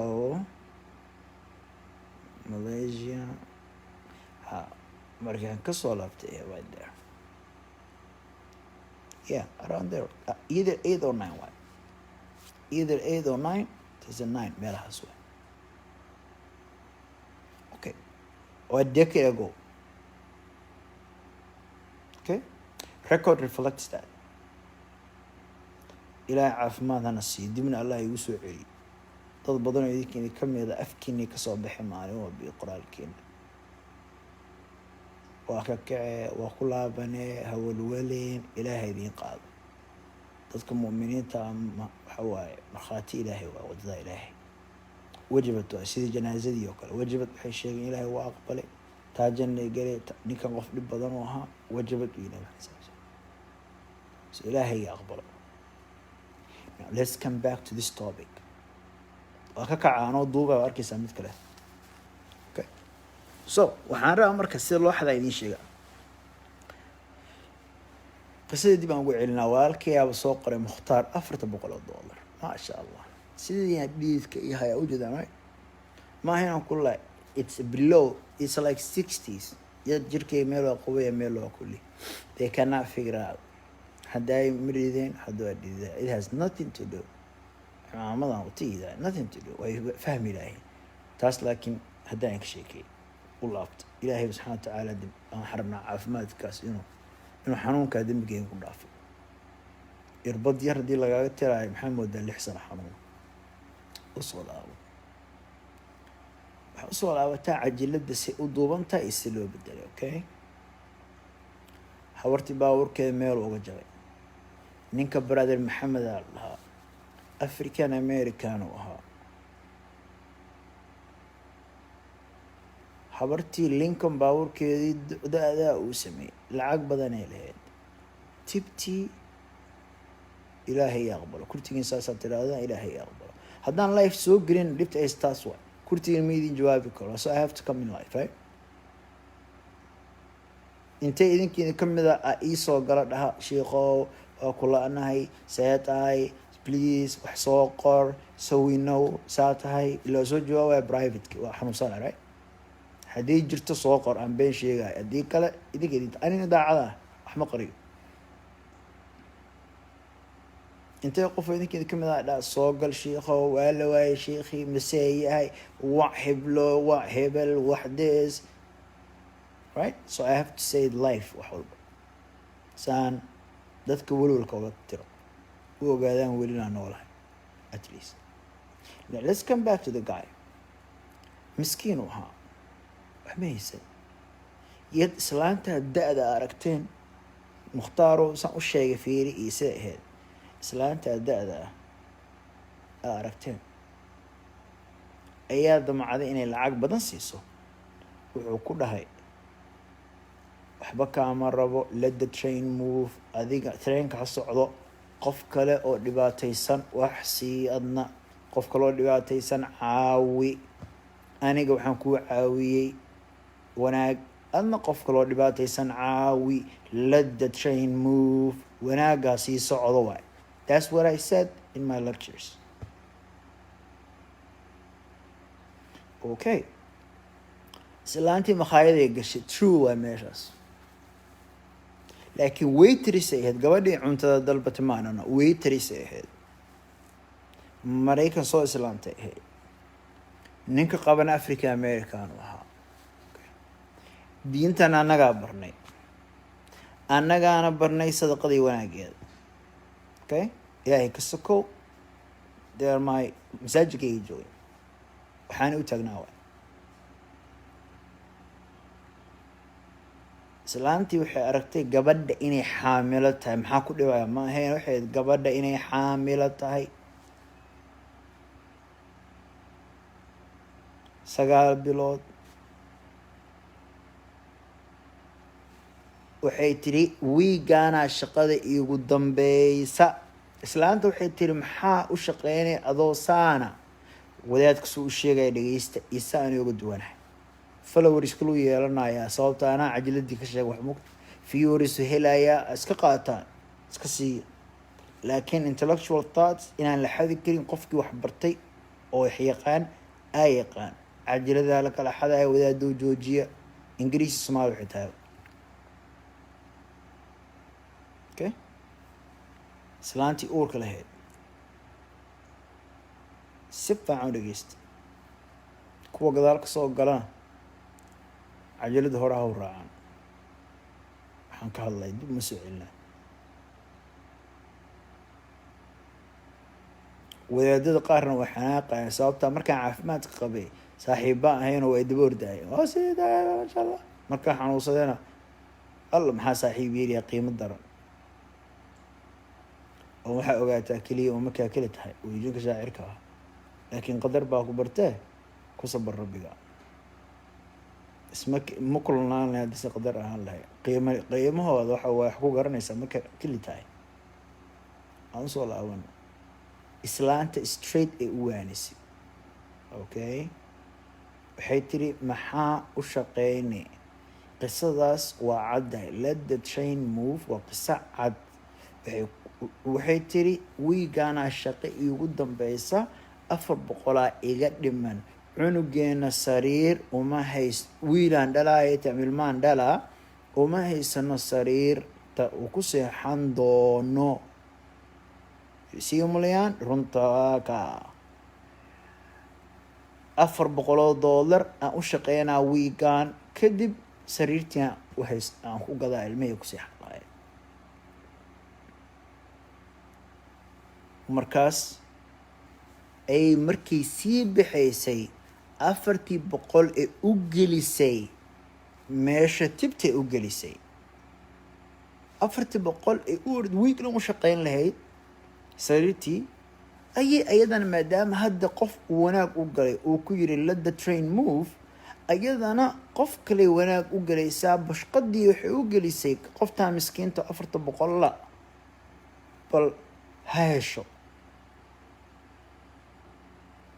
A: Malaysia markaan kasoo laabtay right there, yeah, around there, either 8 or 9 waay, either 8 or 9, there's a 9 meelahaas waay. okay, or a decade ago. okay, record reflects that. ilaahay caafimaad hana sii, dibna allah igu soo celiy. dad badan oo idinkiina ka mida afkiinii kasoo baxay maalin walba iyo qoraalkiina. waa ka kacee, waa ku laabanee, hawalwaleen, ilaahay idiin qaado. dadka mu'miniinta waxa waaye markhaati ilaahay waa wadada ilaahay. wajibad waa sidii janaazadii oo kale. wajibad waxay sheegeen ilaahay waa aqbalay, taa jannay galee, ninkan qof dhib badan u ahaa, wajibad u ilaahay xasaabsan. so ilaahay aqbalo. now let's come back to this topic. waa ka kacaanoo duuba waa arkaysaa mid kale. okay, so waxaan rabaa marka sida loo xadaa idiin sheega. qisadii dib aan ugu celinaa. walaalkayaaba soo qoray mukhtaar $400 maasha allah. sidii dhiidka iyo haya u jeedaan right? maaha inaan ku lahay it's below, it's like 60s. yad jirkay meel waa qubaya meel waa kulli. they cannot figure out hadday marideen hadduu adhideen. it has nothing to do maamadan utiida, nothing to do. way fahmi lahayn taas. laakiin haddaan ka sheekay u laabta ilaahay subxaana watacaala dib aan xarabnaa caafimaadkaas inuu xanuunkaa dembigeen ku dhaafo. irbad yar haddii lagaaga tiraayo maxaa moodaa 6 sano xanuun. usoo laabo, waxaa usoo laabataa cajiladda si u duubantaa iyo si loo bedelay. okay, hawartii baabuurkeeda meel uga jabay. ninka brother maxamed aa lahaa, african american u ahaa. habartii lincoln baabuurkeedii da-daa uu sameeyey, lacag badanay lahayd. tibtii ilaahay aqbalo. kurtigiin saasaa tiraahdaa ilaahay aqbalo. haddaan life soo gelin dhibta ays taas waay. kurtigiin ma idin jawaabi karo, so I have to come in life right. intay idinkiina ka mid a ii soo gala dhaha shiikow waa kula anahay see tahay please wax soo qor so we know saa tahay ilaa soo jawaabaya privateki waa xanuunsana right haddii jirto soo qor aan been sheegayo haddii kale idinka idinta anina daacada ah wax ma qoriyo intay qof idinkeeda ka mid ah dhaa soo gal shiikow waa la waayay shiikhii masee yahay wax heblo wax hebel wax this right so I have to say life wax walba saan dadka welwalka uga tiro u ogaadaan welina noolahay at least now let's come back to the guy miskiin u ahaa wax ma haysan iyad islaanta da-da aragteen mukhtaaro saan u sheegay fiiri iyo sida ahayd islaanta da-da ah aragteen ayaa damacday inay lacag badan siiso wuxuu ku dhahay waxba kaama rabo let the train move adiga trainka ha socdo qof kale oo dhibaataysan wax sii adna qof kale oo dhibaataysan caawi aniga waxaan kuu caawiyey wanaag adna qof kale oo dhibaataysan caawi let the train move wanaaggaa sii socdo waay that's what I said in my lectures okay islaantii makhaayadey gashay true waa meeshaas laakiin waitress ay ahayd gabadhii cuntada dalbata maanana waitress ay ahayd maraykan soo islaantay ahayd ninka qaban africa american u ahaa diintan annagaa barnay annagaana barnay sadaqadii wanaageeda okay ilaahay ka sokow they're my masaajidkayga joogay waxaana u taagnaa waay islaantii waxay aragtay gabadha inay xaamilo tahay maxaa ku dhibaya ma ahayn waxay gabadha inay xaamilo tahay 9 bilood waxay tiri wiigaanaa shaqada iigu dambeysa islaanta waxay tiri maxaa u shaqeynay adoo saana wadaadkasuu u sheegaya dhegeysta isa aan uga duwanahay followers kalu yeelanayaa sababta anaa cajiladii ka sheeg wax mugta viewers helayaa iska qaataan iska siiya laakiin intellectual thoughts inaan la xadi karin qofkii wax bartay oo wax yaqaan aa yaqaan cajiladaa la kala xadaya wadaadoo joojiya ingiriisi soomaali waxay tahay okay islaantii uurka lahayd si fiican u dhegeysta kuwa gadaal ka soo galana cajalada hore ha u raacaan waxaan ka hadlay dib ma soo celinaa wadaadada qaarna waa xanaaqayan sababtaa markaan caafimaadka qabay saaxiibba ahayn oo ay daba ordaayeen waa sidaa masha allah markaan xanuunsadayna alla maxaa saaxiib yeeliyaa qiimo daran oo waxaa ogaataa keliya oo markaa keli tahay weyjinka shaacirka ah laakiin qadar baa ku bartee ku sabar rabbiga isma ma kulnaan lahay haddii si qadar ahaan lahay qiimahooda waxa wax ku garanaysaa marka keli tahay aan usoo laabano islaanta straight ay u waanisay okay waxay tiri maxaa u shaqeynay qisadaas waa caddahay let the train move waa qiso cad waxay tiri wiigaanaa shaqo iigu dambeysa 400 iga dhiman cunugeena sariir uma hayst wiilaan dhalaaya tamilmaan dhalaa uma haysano sariirta uu ku seexan doono sii mulayaan runtaa ka $400 aan u shaqeynaa wiigaan kadib sariirtii aan ku gadaa ilmihii ku seexan lahayd markaas ay markii sii bixaysay 400 ee u gelisay meesha tibtay u gelisay 400 ee u ord wiigna u shaqeyn lahayd sariirtii ayay ayadana maadaama hadda qof wanaag u galay uu ku yiri let the train move ayadana qof kale wanaag u galaysaa bashqadii waxay u gelisay qoftaa miskiinta 400 la bal haysho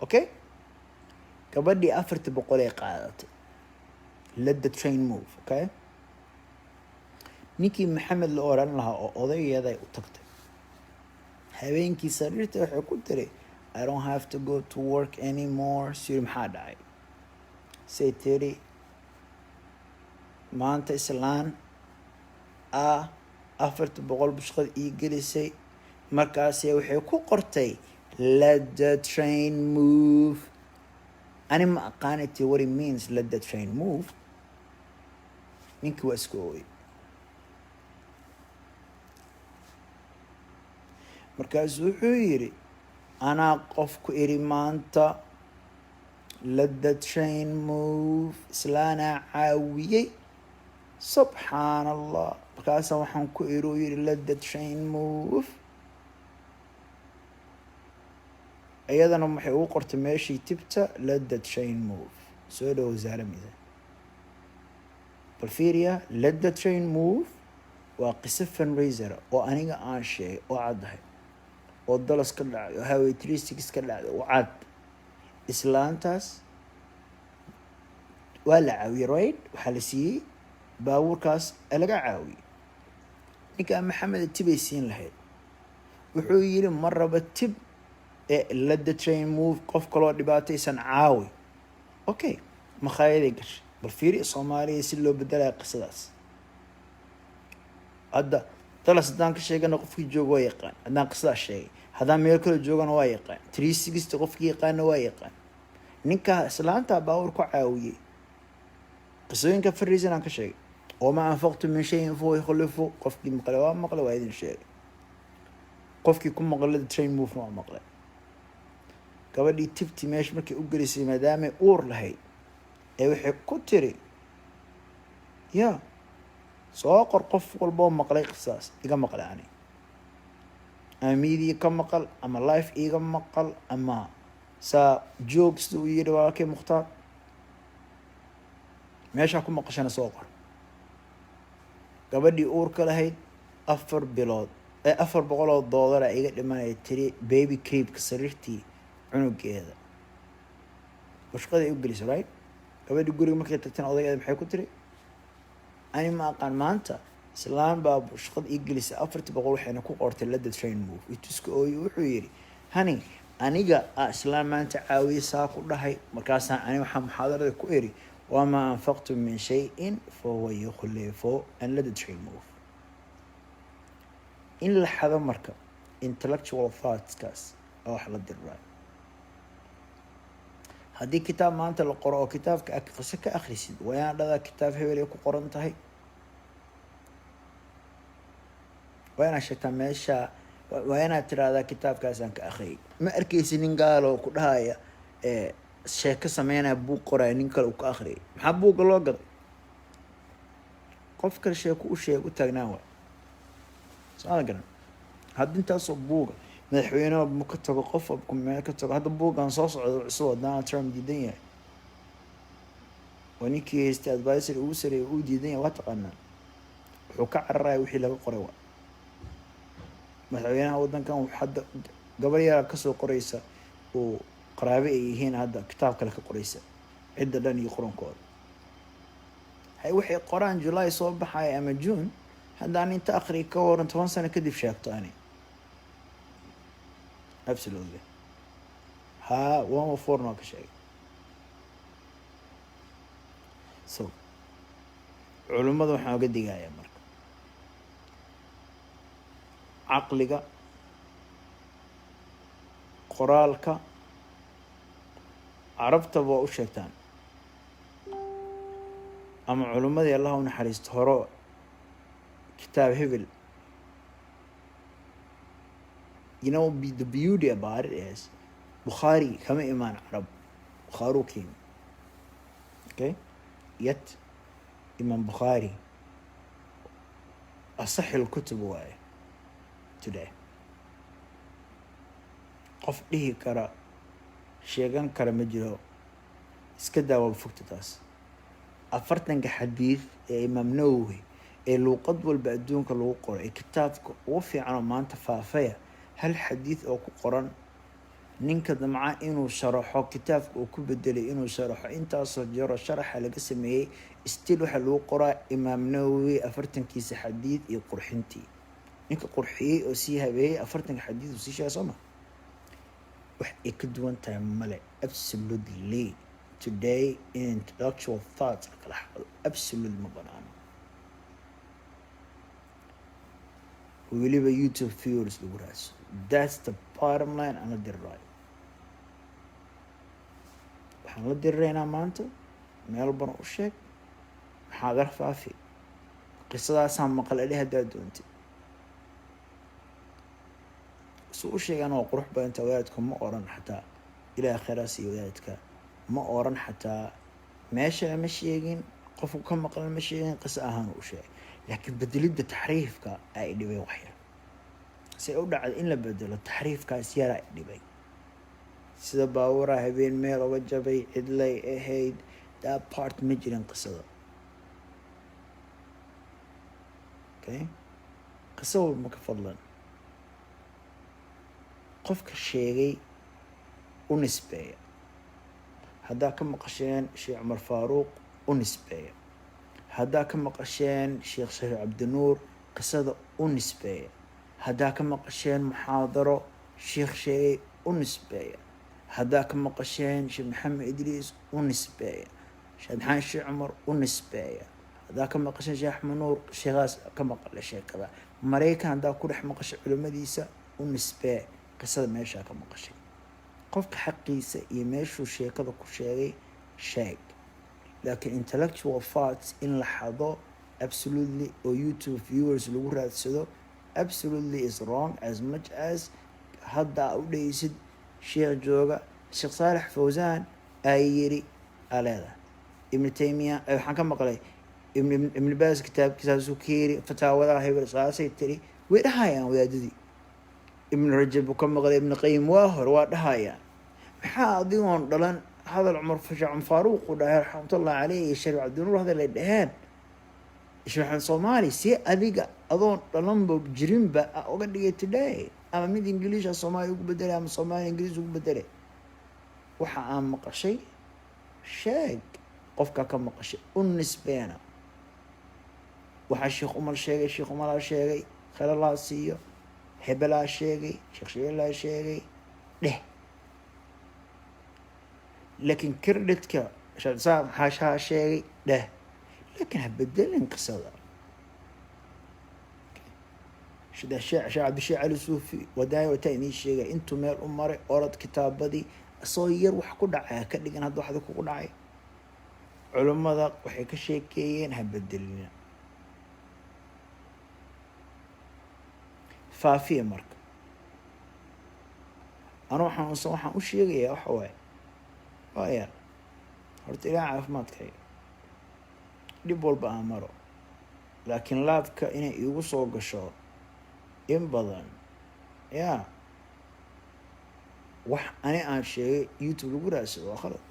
A: okay gabadhii 400 ay qaadatay let the train move okay ninkii maxamed la oran lahaa oo odageeday u tagtay habeenkii sariirta waxay ku tiri I don't have to go to work anymore. Siri maxaa dhacay? Say tiri maanta islaan ah 400 bushqad ii gelisay markaasee waxay ku qortay let the train move. Ani ma aqaanati what it means let the train move. Ninkii waa isku ooyay. markaasuu wuxuu yidhi anaa qofku iri maanta let the train move. islaanaa caawiyey subxaan allah. markaasa waxaan ku iri uu yidhi let the train move. iyadana waxay ugu qortay meeshii tibta let the train move. soo dhow wasaaramida balfiria let the train move waa qiso fundraiser oo aniga aan sheegay oo caddahay oo dalas ka dhacay oo highway 36 ka dhacday oo cad. islaantaas waa la caawiyey right waxaa la siiyey baabuurkaas laga caawiyey. ninka maxamed tibay siin lahayd wuxuu yidhi ma raba tib let the train move qof kaloo dhibaataysan caawi. okay makhayaday gashay bal fiiri soomaaliya si loo bedelaya qisadaas. hadda dalas haddaan ka sheegana qofkii jooga waa yaqaan. haddaan qisadaas sheegay haddaan meel kale joogana waa yaqaan. 360 qofkii yaqaana waa yaqaan. ninkaa islaantaa baawur ku caawiyey qisooyinka fariisan aan ka sheegay oo ma anfaqtu min shayin fahuwa yukhlifu. qofkii maqlay waa maqlay waa idin sheegay. qofkii ku maqlay train move waa maqlay. gabadhii tibti meesha markay u gelisay maadaamay uur lahayd ee waxay ku tiri ya soo qor qof walboo maqlay qisaas iga maqlay ani ama media ka maqal ama life iga maqal ama saa jokes uu yidhi walaalkay mukhtaar meeshaa ku maqashana soo qor. gabadhii uurka lahayd 4 bilood $400 iga dhimanaya tiri baby cribka sariirtii cunugeeda bushqaday u gelisay right. gabadhii guriga markay tagteen odageeda maxay ku tiri ani ma aqaan maanta islaan baa bushqad ii gelisay 400 waxayna ku qortay let the train move. ituska ooyi wuxuu yidhi hani aniga islaan maanta caawiye saa ku dhahay. markaasaan ani waxaa muxaadarada ku eri wamaa anfaqtum min shayin fahuwa yukhlifu and let the train move. in la xado marka intellectual thoughtskaas oo wax la diraa. haddii kitaab maanta la qoro oo kitaabka qiso ka akhrisid wayaan dhadaa kitaab hebel ay ku qoran tahay waa inaad sheegtaa meesha waa inaad tiraahdaa kitaabkaasaan ka akhriyay. ma arkaysi nin gaalo ku dhahaya sheeko sameynaya buug qoraya nin kale uu ka akhriyay. maxaa buugga loo gaday? qof kale sheeko u sheeg u taagnaan waay soo garan. hadda intaasoo buuga madaxweynaha ma ka tago qof walba meel ka tago. hadda buuggan soo socdo cusub Donald Trump diidan yahay waa ninkii haystay advisory ugu sareeyay uu diidan yahay waa taqaanaa wuxuu ka cararaya wixii laga qoray waa madaxweynaha waddankan wuxuu hadda gabar yar ka soo qoraysa oo qaraabe ay yihiin hadda kitaab kale ka qoraysa cidda dhan iyo qurankooda. hay waxay qoraan July soo baxay ama June haddaan inta akhri ka waran 10 sano kadib sheegto ani absolutely ha waa forno ka sheegay. so culimadu waxaan uga digayaa marka caqliga qoraalka carabta waa u sheegtaan ama culimadii Allah u naxariisto horo kitaab hebel. you know the beauty about it is Bukhari kama iman Arab Bukhari came okay yet Imam Bukhari أصح الكتب واي today qof dhihi kara sheegan kara ma jiro iska daawa fogtadaas 40 xadiis ee Imam Nawawi ee luqad walba adduunka lagu qoray kitaabka ugu fiican oo maanta faafaya hal xadiis oo ku qoran ninka damca inuu sharaxo kitaabka uu ku bedelay inuu sharaxo intaasoo jiro sharaxa laga sameeyey still waxaa lagu qoraa imaam nawowi 40kiisa xadiid iyo qurxintii ninka qurxiyey oo sii habeeyey 40 xadiid uu sii sheegay sooma wax ay ka duwan tahay male absolutely today in intellectual thoughts kala xaqdo absolutely ma banaano weliba YouTube viewers lagu raadso that's the bottom line aan la diray waxaan la diraynaa maanta meel ban u sheeg maxaa gar faafi qisadaasaan maqal adhi haddaad doontid su u sheegaan oo qurux badanta wadaadka ma oran xataa ilaa khayraas iyo wadaadka ma oran xataa meesha ma sheegin qofku ka maqlan ma sheegin qisa ahaan u sheeg laakiin bedelidda taxriifka ay dhibay waxyar si u dhacday in la bedelo taxriifkaas yara ay dhibay sida baawura habeen meel uga jabay cidlay ahayd that part ma jirin qisada okay qisa walba ka fadlan qofka sheegay u nisbeeya haddaa ka maqasheen sheekh cumar faaruuq u nisbeeya haddaa ka maqasheen sheekh shariif cabdinuur qisada u nisbeeya haddaa ka maqasheen muxaadaro sheekh sheegay u nisbeeya haddaa ka maqasheen sheekh maxamed idriis u nisbeeya sheekh maxamed sheekh cumar u nisbeeya haddaa ka maqasheen sheekh axmed nuur sheekhaas ka maqale sheekada maraykan haddaa ku dhex maqashay culimmadiisa u nisbee qisada meeshaa ka maqashay qofka xaqiisa iyo meeshuu sheekada ku sheegay sheeg laakiin intellectual facts in la xado absolutely oo YouTube viewers lagu raadsado absolutely is wrong as much as hadda u dhaysid sheekh jooga sheekh saalax fawzaan ay yiri aleeda ibn taymiya waxaan ka maqlay ibn baas kitaabkiisa sukiiri fataawada hebel saasay tiri way dhahayaan wadaadadii ibn rajab ka maqlay ibn qayyim waa hor waa dhahayaan maxaa adigoon dhalan hadal cumar faaruuq u dhahay raxmatullahi alayhi sharif cabdinuur hadal ay dhaheen ishraxan soomaali si adiga adoon dhalanba jirinba uga dhigay today ama mid ingiliish soomaali ugu bedelay ama soomaali ingiliis ugu bedelay waxa aan maqashay sheeg qofka ka maqashay u nisbeena waxa sheekh umar sheegay sheekh umar sheegay khalalaa siiyo hebelaa sheegay sheekh sheelaa sheegay dheh laakiin credit-ka shaqsaan xaashaa sheegay dheh laakiin ha bedelin qisada sida sheekh cabdisheekh cali suufi wadaay wata inii sheegay intuu meel u maray orod kitaabadii asoo yar wax ku dhacay ka dhigan hadda waxda kugu dhacay culimmada waxay ka sheekeeyeen ha bedelina faafiya marka أنا waxaan u sheegayaa waxa waaye waaya horta ilaa caafimaadkay dhib walba aan maro laakiin laabka inay igu soo gasho in badan yaa wax ani aan sheegay YouTube lagu raadsado waa khalad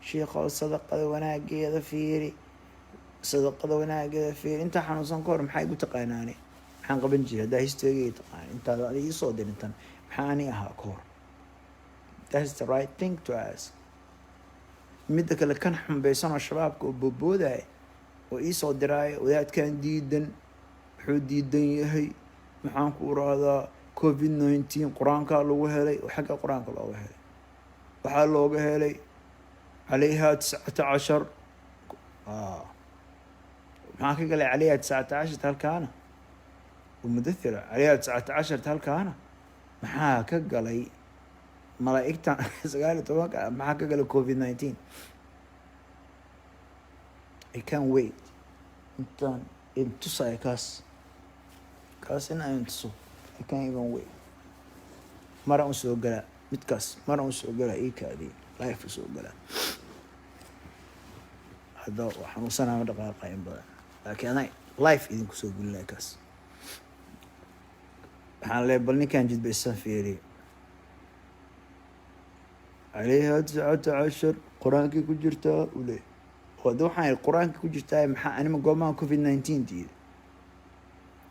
A: sheekho sadaqada wanaageeda fiiri inta xanuunsan ka hor maxay igu taqaanaani maxaan qaban jiray haddaa historyga taqaan intaad ii soo dirintan maxaa ani ahaa ka hor that's the right thing to ask midda kale kan xumbaysanoo shabaabka oo boobooday oo ii soo diraayo wadaadkan diidan wuxuu diidan yahay maxaan ku uraadaa COVID-19 qur-aankaa lagu helay oo xagga qur-aanka looga helay waxaa looga helay calayha 19 maxaa ka galay calayha 19 halkaana ومدثرة عليها 19 halkaana maxaa ka galay malaa'igtan 19 maxaa ka galay COVID-19 I can't wait intaan intusay kaas inaan intuso I can't even wait maraan usoo gala midkaas maraan usoo gala ii kaadii life usoo gala hadda waxaan usanaa dhaqaaqa in badan laakiin anay life idinku soo gulnaa kaas waxaan leeyahay bal ninkan jidbaysan fiiri عليها 19 quraankii ku jirtaa ule wada waxaan quraankii ku jirtaa maxaa anima goomaan COVID-19 diiday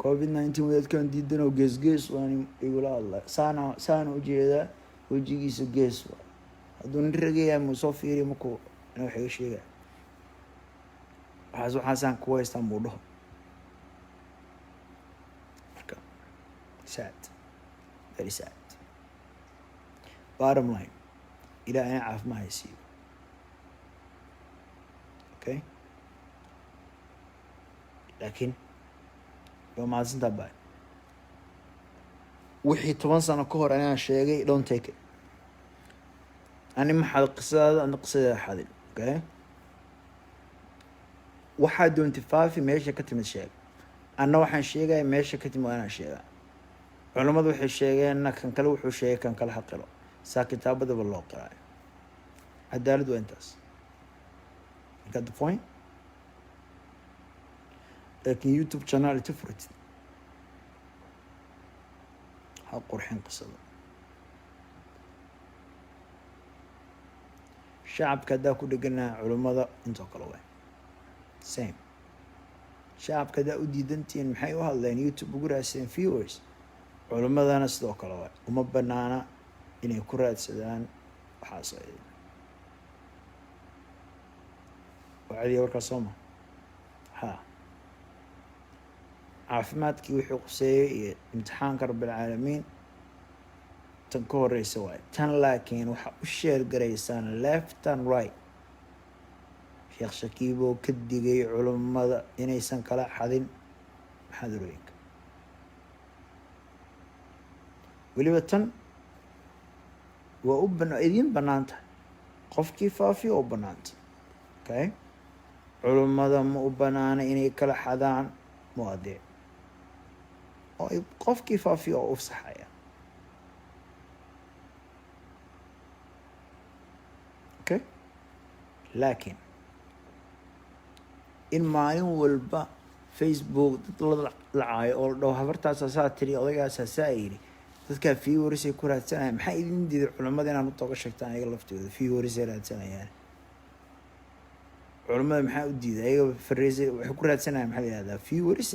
A: COVID-19 wadaadkan diidan oo gees waan igula hadlay saana ujeedaa wejigiisa gees waa hadduu nin ragaya muu soo fiiriy markuu ina wax iga sheega waxaasaan kuwa haystaan buu dhaho marka sad very sad bottom line ilaa ina caafimaad haysiiyo okay laakiin waa mahadsantaa baa wixii 10 sano ka hor anaan sheegay don't take it ani maxad qisada ana qisada xadin okay waxaa doonti faafi meesha ka timid sheeg anna waxaan sheegay meesha ka timid anaan sheega culimadu waxay sheegeen kan kale wuxuu sheegay kan kale xaqiro saa kitaabada loo qiraayo cadaalad waa intaas you got the point laakiin YouTube channel tafurtid ha qurxin qisada shacabka haddaa ku dheganaa culimmada intoo kale waay same shacabka haddaa u diidantihiin maxay u hadleen YouTube ugu raadsadeen viewers culimmadana sidoo kale waay uma banaana inay ku raadsadaan waxaasoo idin wacdiya warkaas sooma ha caafimaadkii wuxuu quseeyey iyo imtixaanka rabbilcaalamiin tan ka horeysa waay tan laakiin waxaa u sheergaraysaan left and right sheekh shakiiboo ka digay culimmada inaysan kala xadin maxaadarooyinka weliba tan waa u idiin bannaan tahay qofkii faafiyo oo bannaanta okay culimmada ma u bannaana inay kala xadaan muwaadiic oo qofkii faafiyo oo ufsaxaya okay laakiin in maalin walba Facebook dad la lacaayo oo la dhaho habartaasa saa tiri odaygaasa saa yidhi dadkaa viewers ay ku raadsanayaan maxaa idin diiday culimmada inaan u toga sheegtaan ayaga laftooda viewers ay raadsanayaan culimmada maxaa u diiday ayaga fariisay waxay ku raadsanayaan maxaa la yihahdaa viewers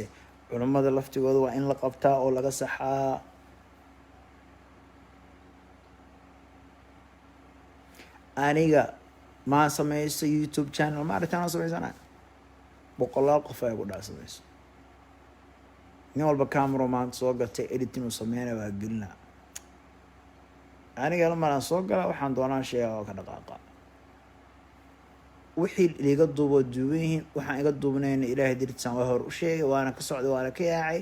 A: culimmada laftigooda waa in la qabtaa oo laga saxaa aniga maa samaysto YouTube channel ma aragtaan oo samaysana 100 qof ay ku dhaasamayso nin walba cameraman soo gatay editing uu sameeyay waa gelina aniga lama soo gala waxaan doonaa sheega oo ka dhaqaaqa wixii iga duubeen waxaan iga duubnayna ilaahay dirtaan waa hor u sheegay waana ka socday waana ka yaacay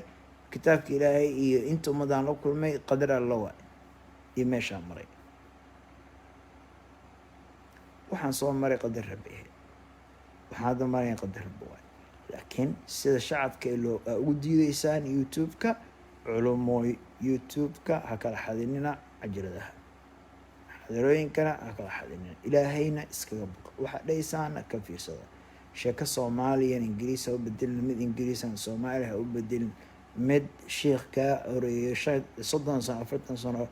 A: kitaabka ilaahay iyo inta umadaan la kulmay qadar Allah waa iyo meesha maray waxaan soo maray qadar rabbi waxaan damaanay qadar rabbi waa laakiin sida shacabka loo ugu diidaysaan YouTube-ka culumooy YouTube-ka ha kala xadinina ajradaha xadarooyinkana ha kala xadinina ilaahayna iskaga baqo waxa dhaysaana ka fiirsada sheeka Soomaaliyan Ingiriis oo bedelin mid Ingiriisan Soomaaliya oo bedelin mid sheekha oreeyay 30 sano 40 sano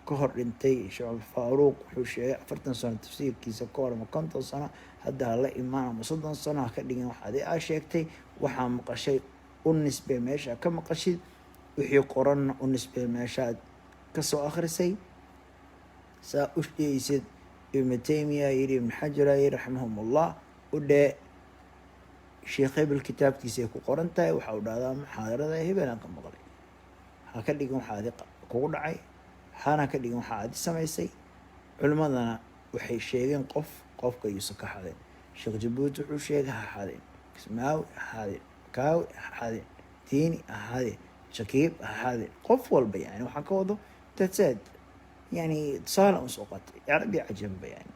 A: ka hor dhintay Sheekh Faaruq wuxuu sheegay 40 sano tafsiirkiisa ka hor ma 50 sano hadda la imaam 30 sano ka dhigan waxa ay sheegtay waxa maqashay u nisbay meesha ka maqashid wixii qoran u nisbay meesha ka soo akhrisay saa u sheegaysid Ibn Taymiyyah Ibn Hajar rahimahumullah u dhee sheekh ibn kitaabkiisa ku qoran tahay waxa uu dhahdaa muxaadarada hebelana ka maqlay ha ka dhigan waxa ay kugu dhacay hana ka dhigan waxa aad samaysay culimadana waxay sheegeen qofka yuusan ka xadin sheekh Jabuuti wuxuu sheegay ha xadin ismaaw xadin kaaw xadin diini xadin shakiib xadin qof walba yani waxa ka wado tasaad yani sala usqat arabi ajab yani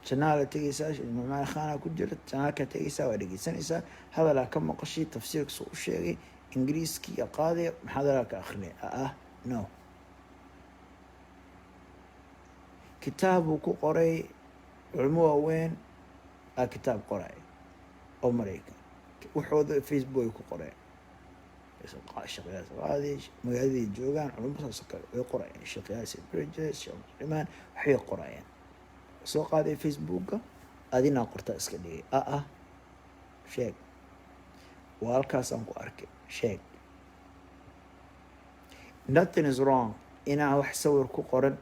A: channel تيجيساش المعنى خانة كجرت channel كتيجيسا ودقيسانيسا هذا لا كم قشي تفسير سوء شيء إنجليز كي قاضي هذا لا كأخرين no كتاب قرأي علموه وين كتاب قرأي أمريكا وحوض فيسبوك قرأي بس الشقياس هذه مجازي جوجان علوم سكر يقرأ الشقياس بريجس شمان حي قرأين soo qaaday Facebook adina qorta iska dhigay sheeg waa halkaasaan ku arkay sheeg. Nothing is wrong inaa wax sawir ku qoran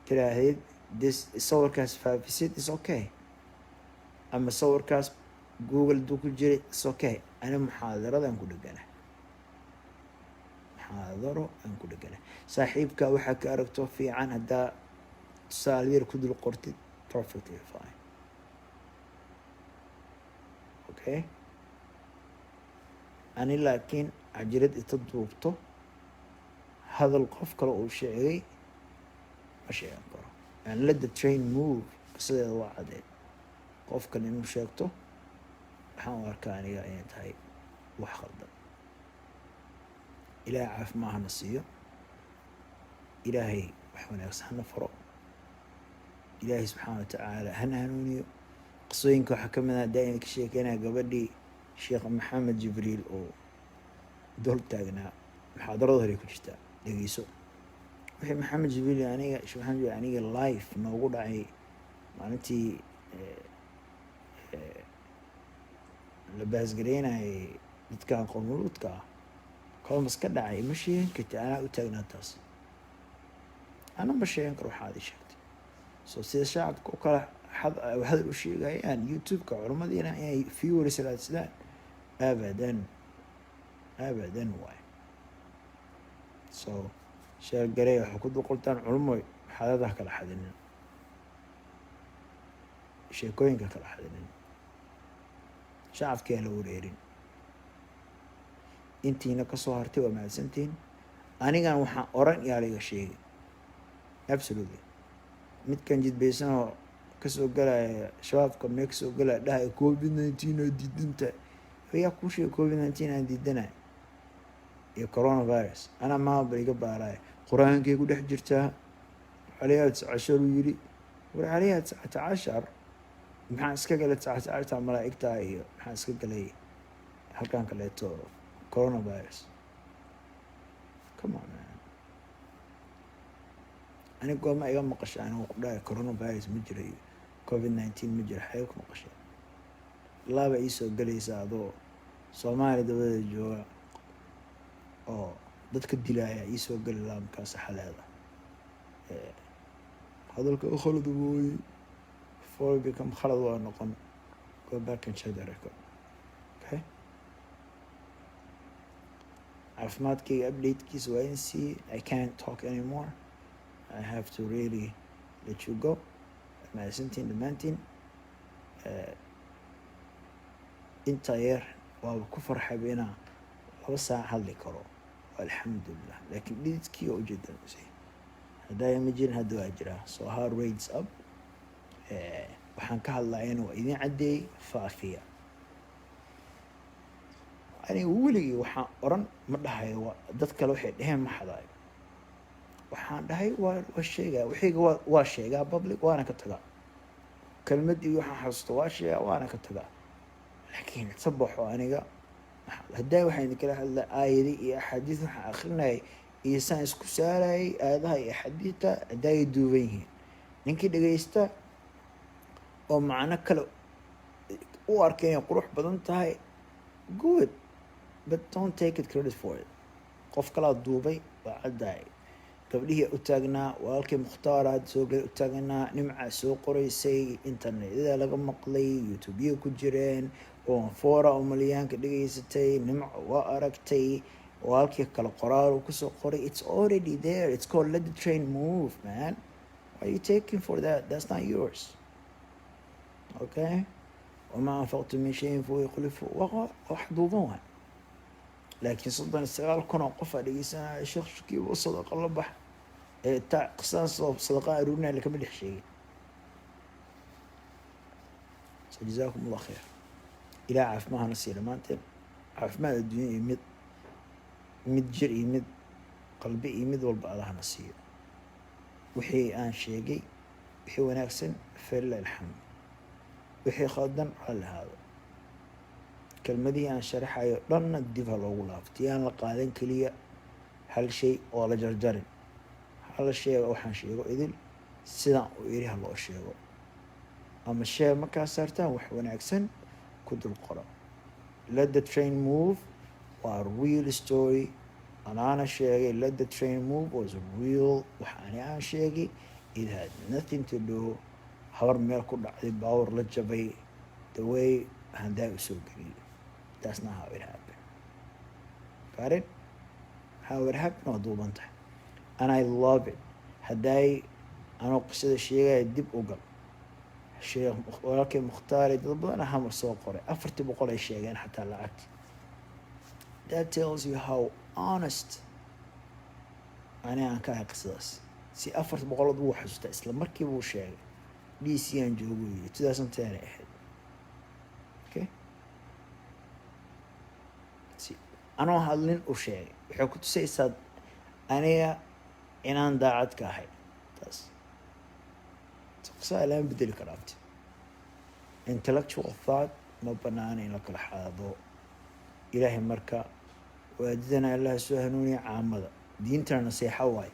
A: tiraahdeed sawirkaas faafisid is okay, ama sawirkaas google duu ku jiray is okay. ani muxaadaradaan ku dhegana, muxaadaro aan ku dhegana. saaxiibka waxaa ka aragto fiican haddaa tusaale yar ku dul qortid perfectly fine, okay. ani laakiin cajirad ita duubto hadal qof kale uu sheegay ma sheegan karo. and let the train move qisadeeda waa cadeed. qofkan inuu sheegto waxaan u arkaa aniga inay tahay wax khaldan. ilaahay caafimaad hana siiyo, ilaahay wax wanaagsan hana faro, ilaahay subxaana watacaala hana hanuuniyo. qisooyinka waxaa ka mid ah daaima ka sheekeynaya gabadhii sheekh maxamed jibriil oo dol taagnaa, muxaadarada hore ku jirtaa, dhegeyso. wixii maxamed jibriil aniga sheekh maxamed jibriil aniga life noogu dhacay maalintii la baasgareynayay dadkan qowmuluudka ah kolmas ka dhacay ma sheegan karti. anaa u taagnaa taas, ana ma sheegan karo waxaad ii sheegtay. so sida shacabka u kala hadal u sheegayaan youtube-ka culamadiina inay viewers raadsadaan, abadan abadan waay. so sheergarey waxay ku duqultaan culumoy xaaladaha kala xadinin, sheekooyinka kala xadinin, shacabkii aan la wareerin. intiina kasoo hartay waa mahadsantihin. anigan waxaan oran yaa laga sheegay absolutely. midkan jidbaysanoo kasoo galaya shabaabka mee kasoo galaya dhahaya covid-19 oo diidanta, yaa kuu sheegay covid-19 aan diidanay iyo coronavirus. anaa maaba iga baaraya qur-aankay ku dhex jirtaa, caliyaa 19 uu yiri. war caliyaa 19 maxaa iska galay 19 malaa'igta iyo maxaa iska galay halkan kaleeto coronavirus. come on man. ani goorma iga maqasha anigu ku dhahay coronavirus ma jiro iyo covid-19 ma jiro, xayo ku maqasha. laaba iisoo galaysa adoo soomaaliya dabada jooga oo dadka dilaya iisoo gali laa markaas xaleeda hadalka khalad wooy for become khalad waa noqon. go back and check the record, okay. caafimaadkayga updatekiisa waa in see. I can't talk anymore. I have to really let you go. mahadsantiin dhammaantiin. intaa yar waaba ku farxayba inaa 2 saac hadli karo, alxamdulilah. laakiin dhididkii oo ujeedan haddaa ma jirin, hadda waa jiraa. so heart rates up. waxaan ka hadlayana waa idin caddeeyey, faafiya. aniga weligii waxaan oran ma dhahayo dad kale waxay dheheen ma xadaayo. waxaan dhahay waa sheegaa waxayga waa sheegaa public, waana ka tagaa. kelmadii waxaan xasuusto waa sheegaa waana ka tagaa. laakiin sabaxo aniga haddaa waxaan idinkala hadlaa aayadi iyo axaadiis waxaan akrinayay iyo saan isku saarayay aayadaha iyo axaadiista haddaay duuban yihiin. ninkii dhegaysta oo macno kale u arkay inay qurux badan tahay, good, but don't take it credit for it. qof kalaa duubay waa caddaay. gabdhihii u taagnaa walaalkii mukhtaaraad soo galay u taagnaa, nimca soo qoraysay, internetyada laga maqlay, youtube-ya ku jireen, oo foora oo malyaanka dhegaysatay, nimca waa aragtay, walaalkii kale qoraal uu kusoo qoray. it's already there. it's called let the train move, man. why are you taking for that? that's not yours, okay. وما أنفقتم من شيء فهو يخلفه. wax duuban waay. laakiin 39 kun oo qof aa dhegeysanaya sheekh shukiib oo sadaqa la bax qisaas oo sadaqa aruurinaya lakama dhex sheegin. so jazaakum allah khair. ilaa caafimaad hana siiyo dhammaanteen. caafimaad adduunya iyo mid jir iyo mid qalbi iyo mid walba alla hana siiyo. wixii aan sheegay wixii wanaagsan falilah alxamd, wixii khaldan ha lahaado. kelmadihii aan sharaxayo dhanna dib ha loogu laabto. yaan la qaadan keliya hal shay oo la jarjarin. hala sheega waxaan sheego idil sidaan u iri ha loo sheego. ama sheeg markaa saartaan wax wanaagsan ku dul qoro. let the train move waa real story anaana sheegay let the train move was real waxaani aan sheegay it had nothing to do habar meel ku dhacday baawar la jabay the way handaa u soo geliyay that's not how it happened got it how it happened waa duuban tahay and I love it hadday anoo qisada sheegaya dib u gal sheekh walaalkay mukhtaari dad badan hamar soo qoray 400 ay sheegeen xataa lacagti that tells you how honest aan ka ahay qisadaas si 400 uu xasuusta isla markiiba uu sheegay DC aan joogo 2010 ahayd okay si anoo hadlin u sheegay wuxuu ku tusaysaa aniga inaan daacad ka ahay taas qisa laan bedeli karaa intellectual thought ma banaana in la kala xaado ilaahay marka waadidana allah soo hanuuniya caamada diintana nasiixa waaye